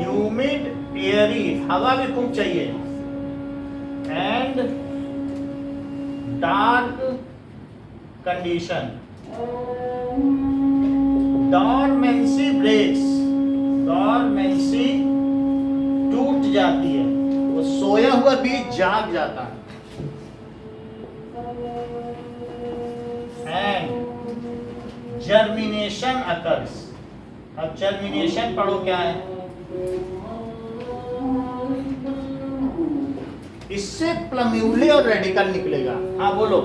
humid, airy, हवा भी खूब चाहिए, and dark condition. Dormancy breaks, dormancy टूट जाती है, वो सोया हुआ बीज जाग जाता है। And germination occurs. अब जर्मिनेशन पढ़ो क्या है? इससे प्लम्यूले और रेडिकल निकलेगा। हाँ बोलो।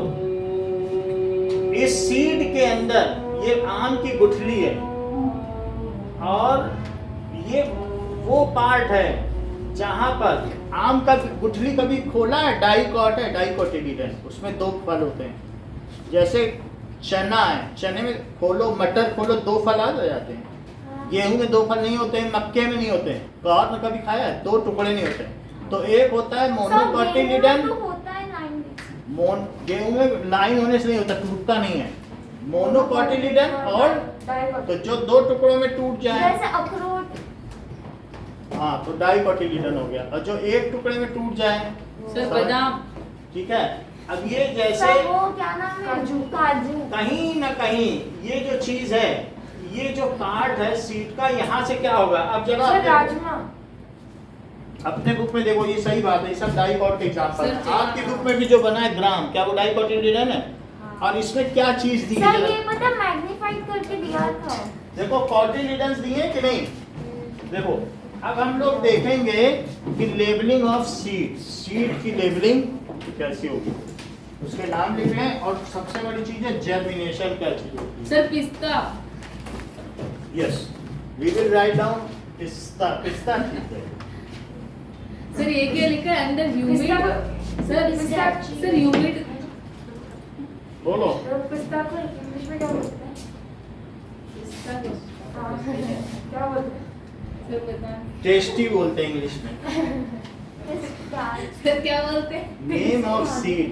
इस सीड के अंदर ये आम की गुठली है और ये वो पार्ट है जहां पर आम का गुठली कभी खोला है, डाइकॉट है, डाइकोटिलीडन, उसमें दो फल होते हैं। जैसे चना है, चने में खोलो, मटर खोलो, दो फल आ जाते हैं। गेहूं में दो फल नहीं होते हैं, मक्के में नहीं होते हैं। कॉर्न में कभी खाया है? दो टुकड़े नहीं होते हैं। तो एक होता है मोनोकोटिलीडन, होता है लाइन गेहूं में लाइन होने से नहीं होता, टूटता नहीं है। मोनोकोटिलीडन और तो जो दो टुकड़ों में टूट जाए, जैसे अखरोट। हाँ तो डाइकोटिलीडन हो गया। और जो एक टुकड़े में टूट जाए, सर बादाम। ठीक है। अब ये जैसे सर वो क्या नाम है? काजू। कहीं ना कहीं ये जो चीज है, ये जो पार्ट है सीड का, यहाँ से क्या होगा? अब जरा सर राजमा। अपने बुक में देखो, ये सही बात है, ये सब डाइकोट एग्जांपल है। सर, आपकी बुक में भी जो बना है ग्राम, क्या वो डाइकोटिलीडन है? और इसमें क्या चीज दी है? सर जरा ये मतलब मैग्नीफाइड करके दिया था। देखो कोटिलीडन्स दिए कि नहीं? देखो अब हम लोग देखेंगे कि लेबलिंग ऑफ सीड, सीड की लेबलिंग कैसी होगी, उसके नाम लिख लें। और सबसे बड़ी चीज है जर्मिनेशन, क्या चीज होती है? सर पिस्ता। Yes, we will write down pista. पिस्ता ठीक है। सर ये क्या लिखा है अंदर? ह्यूमिड। Sir humid. बोलो। पिस्ता को इंग्लिश में क्या बोलते हैं? पिस्ता हाँ, क्या बोलते हैं? सर बताएं। टेस्टी बोलते हैं इंग्लिश में। सर क्या बोलते हैं? Name of seed.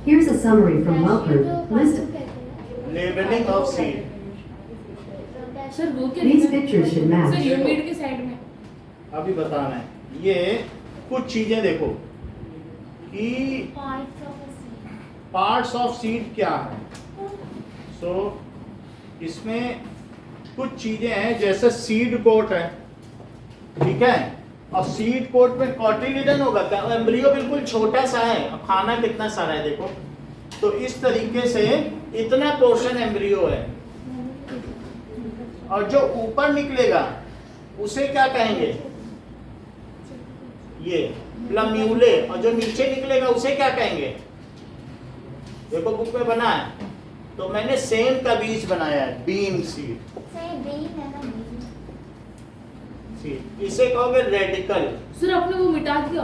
Here's a summary from Welford. List. Labelling of seed. Sir वो क्या These लिखा है? pictures should sir match. Humid के साइड में। अभी बताना है। ये कुछ चीजें देखो कि पार्ट्स ऑफ सीड क्या है। सो इसमें कुछ चीजें हैं, जैसे सीड कोट है, ठीक है। और सीड कोट में कोटिलीडन होगा क्या? एम्ब्रियो बिल्कुल छोटा सा है, अब खाना कितना सारा है देखो। तो इस तरीके से इतना पोर्शन एम्ब्रियो है, और जो ऊपर निकलेगा उसे क्या कहेंगे? ये प्लम्यूले, और जो नीचे निकलेगा उसे क्या कहेंगे? देखो बुक में बना है, तो मैंने सेम का बीज बनाया है, बीन सीड। सही बीन है ना, बीन। सीड इसे कहोगे रेडिकल, सर आपने वो मिटा दिया।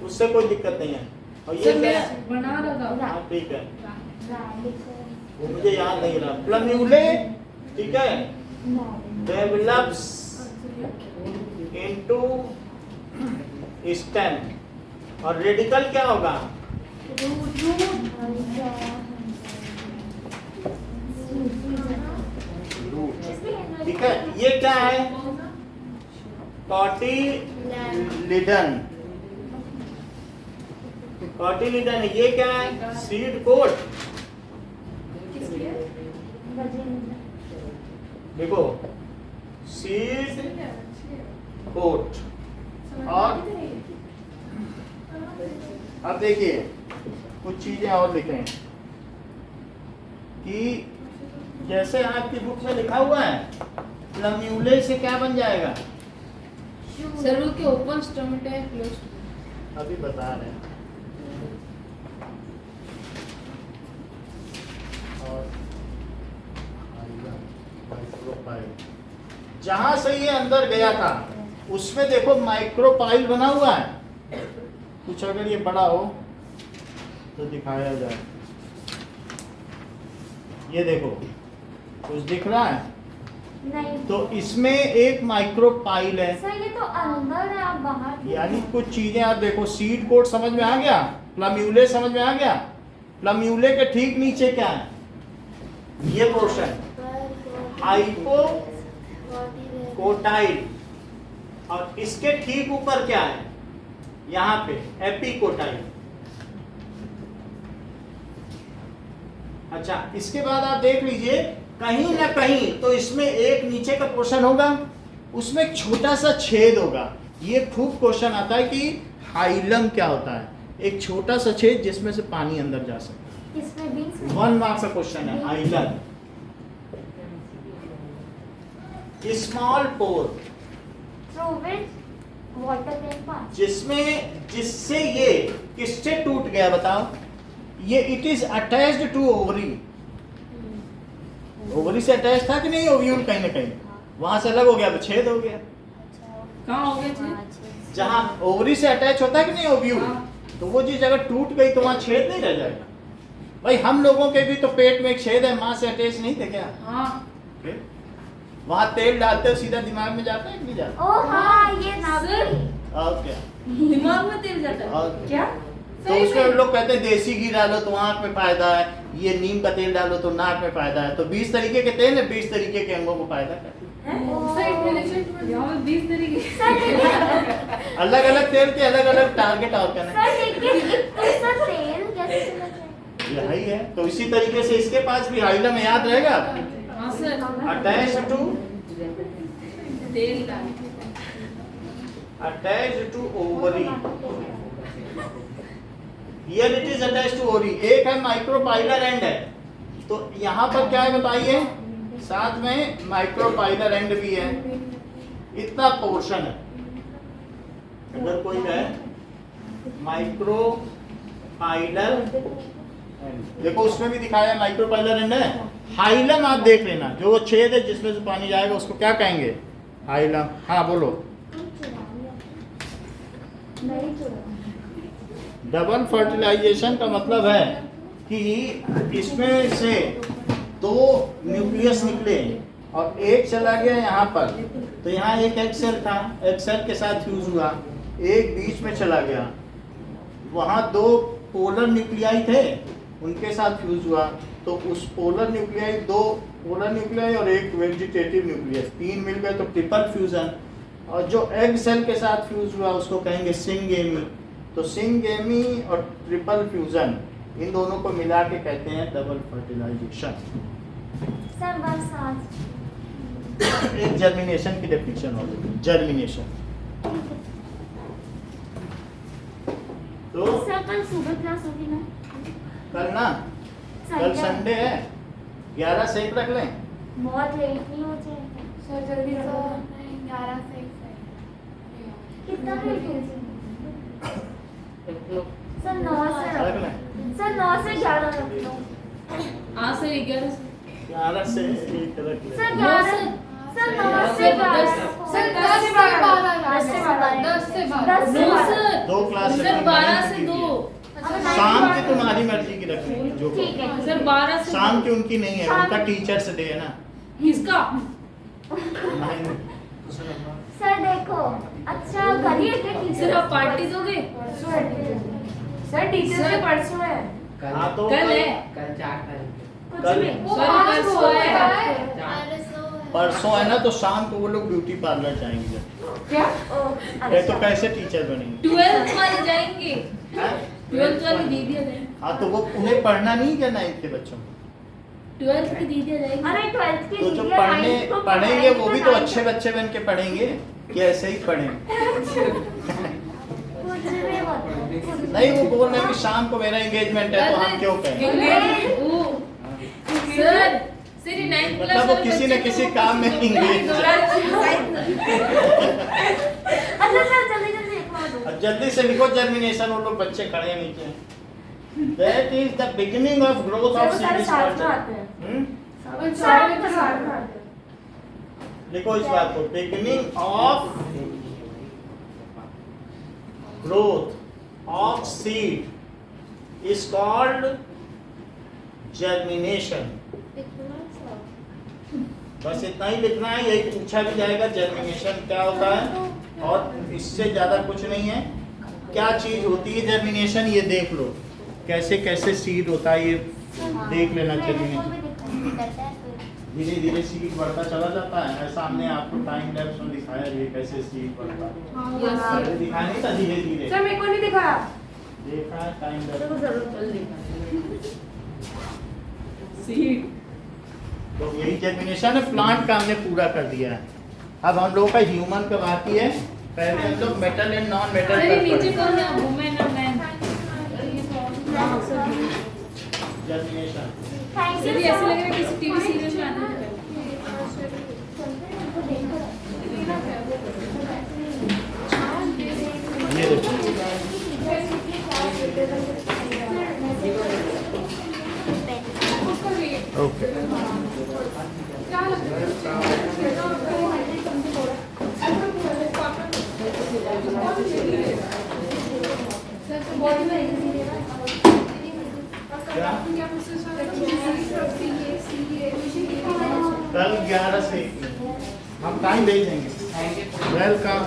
उससे कोई दिक्कत नहीं है। और ये सर क्या मैं है? बना रहा था। हाँ ठीक है, रैडिकल। वो मुझे याद नहीं रहा। प्लम्यूले, ठीक है, डेवलप्स इनटू स्टेम, और रेडिकल क्या होगा? ठीक है, ये क्या है? Cotyledon, cotyledon. ये क्या है? Seed coat. देखो सीड कोट। और अब देखिए कुछ चीजें और लिखें कि जैसे आपकी बुक में लिखा हुआ है, प्लम्यूले से क्या बन जाएगा? सर वो के ओपन स्टमक है, क्लोज। अभी बता रहे हैं। और जहां से ये अंदर गया था उसमें देखो माइक्रोपाइल बना हुआ है। कुछ अगर ये बड़ा हो तो दिखाया जाए। ये देखो कुछ दिख रहा है? नहीं तो इसमें एक माइक्रोपाइल है, सर, ये तो अंदर है, आप बाहर थे। यानी कुछ चीजें आप देखो। सीड कोट समझ में आ गया, प्लम्यूले समझ में आ गया। प्लम्यूले के ठीक नीचे क्या है? ये पोर्शन हाइपो कोटाइल, और इसके ठीक ऊपर क्या है? यहाँ पे एपिकोटाइल। अच्छा, इसके बाद आप देख लीजिए, कहीं ना कहीं तो इसमें एक नीचे का पोर्शन होगा, उसमें एक छोटा सा छेद होगा। ये खूब क्वेश्चन आता है कि हाइलम क्या होता है? एक छोटा सा छेद जिसमें से पानी अंदर जा सकता इसमें बीन है। 1 मार्क्स का क्वेश्चन है hilum. Small pore, through which water can pass. जिससे ये किससे टूट गया बताओ? ये it is attached to ovary. Ovary से अटैच था कि नहीं? ओव्यूल कहीं ना कहीं वहां से अलग हो गया तो छेद हो गया। कहाँ हो गया जी? जहां ओवरी से अटैच होता है कि नहीं ओव्यूल, तो वो चीज अगर टूट गई तो वहां छेद नहीं रह जाएगा। भाई हम लोगों के भी तो पेट में एक छेद है, माँ से अटैच नहीं थे क्या? हाँ। वहां तेल डालते हो सीधा दिमाग में जाता है कि नहीं जाता? ओ हाँ, ये सर और क्या? दिमाग में तेल जाता है और क्या? तो उसमें लोग कहते हैं देसी घी डालो तो आंख में फायदा है, ये नीम का तेल डालो तो नाक में फायदा है। तो 20 तरीके के तेल है, 20 तरीके के अंगों को फायदा करते हैं। यहाँ पे 20 तरीके अलग अलग तेल के अलग अलग टारगेट और क्या सर लेकिन इतना तेल कैसे चला जाए? यही है। तो इसी तरीके से इसके पास भी हाइलम है, याद रहेगा? हाँ सर, अटैच टू तेल डाल। Attach to ovary, here it is attach to ovary. एक है माइक्रोपाइलर एंड है, तो यहाँ पर क्या है बताइए? साथ में माइक्रोपाइलर एंड भी है। इतना पोर्शन है। अगर कोई है माइक्रोपाइलर एंड, देखो उसमें भी दिखाया है माइक्रोपाइलर एंड है। हाइलम आप देख लेना, जो वो छेद है जिसमें से पानी जाएगा उसको क्या कहेंगे? हाइलम। हाँ बोलो। नहीं चुरा। डबल फर्टिलाइजेशन का मतलब है कि इसमें से 2 न्यूक्लियस निकले और एक चला गया यहाँ पर, तो यहाँ एक एग सेल था, एग सेल के साथ फ्यूज हुआ, एक बीच में चला गया, वहाँ 2 पोलर न्यूक्लियाई थे, उनके साथ फ्यूज हुआ, तो उस पोलर न्यूक्लियाई 2 पोलर न्यूक्लियाई और एक वेजिटेटिव न्यूक्लियस, 3 मिल गए तो ट्रिपल फ्यूजन। और जो एग सेल के साथ फ्यूज हुआ उसको कहेंगे सिंगेमी। तो सिंगेमी और ट्रिपल फ्यूजन, इन दोनों को मिला के कहते हैं डबल फर्टिलाइजेशन। सर बस आज एक जर्मिनेशन की डेफिनेशन हो गई, जर्मिनेशन। तो सर कल सुबह क्लास होगी ना? कल ना, कल संडे है, 11 से 1 रख लें। बहुत लेट नहीं हो जाएगा? सर जल्दी रखो। 11 से 1 कितना लेट हो जाएगा? सर 9 से अलग ना सर 9 से 11 रख लो। आज से 11 से 11 से एक रख ले। सर 11 सर 9 से 11 सर 10 से 12 10 से 12 10 से 12 नो सर 2 क्लास सर 12 से 2 शाम की तुम्हारी मर्जी की रख लेंगे जो ठीक है सर 12 से शाम की उनकी नहीं है, उनका टीचर्स डे है ना। किसका नहीं, सर देखो अच्छा करिए क्या सर टीचर आप पार्टी दोगे सर टीचर के परसों है हाँ तो कल है कुछ कल- भी सर परसों है परसों है ना, तो शाम को वो लोग ब्यूटी पार्लर जाएंगे। क्या ये तो कैसे टीचर बनेंगे? 12th वाले जाएंगे हाँ? 12th वाली दीदियां जाएंगी हाँ तो वो उन्हें पढ़ना नहीं क्या 9th के बच्चों को? 12th की दीदियां जाएंगी अरे 12th की तो जो दीदी पढ़ने आई तो पढ़ेंगे वो भी तो 9th अच्छे बच्चे बन के पढ़ेंगे कि ऐसे ही पढ़ेंगे? कुछ भी मत नहीं, वो बोल रहे हैं कि शाम को मेरा एंगेजमेंट है, तो हम क्यों कहें? ओ सर सर 9th मतलब वो किसी न किसी काम में एंगेज है। अच्छा सर जल्दी जल्दी लिखवा दो अब जल्दी से लिखो जर्मिनेशन, वो लोग बच्चे खड़े हैं नीचे। That is the beginning of growth of sir सारे seed साथ में structure. आते हैं हम्म? सारे तो साथ में आते हैं लिखो इस बात को, beginning of growth of seed is called germination. बस इतना ही लिखना है, यही पूछा भी जाएगा जर्मिनेशन क्या होता है, और इससे ज्यादा कुछ नहीं है। क्या चीज होती है जर्मिनेशन, ये देख लो कैसे कैसे सीड होता है, ये देख लेना चाहिए। धीरे धीरे सीड बढ़ता चला जाता है, ऐसा हमने आपको टाइम लैप्स में दिखाया भी कैसे सीड बढ़ता है। पहले दिखाया नहीं था, धीरे धीरे सर मेरे को नहीं दिखाया देखा है टाइम लैप्स। तो यही जर्मिनेशन है, प्लांट का हमने पूरा कर दिया है। अब हम लोगों का ह्यूमन का बाकी है। पहले हम लोग metal and non metal sir ये पर नीचे पढ़े। कौन है वुमेन और man germination thank sir you ये ऐसे लग रहा है किसी टीवी सीरियल में आने वाला है ये देखो ओके कल 11 से हम टाइम भेजेंगे। वेलकम।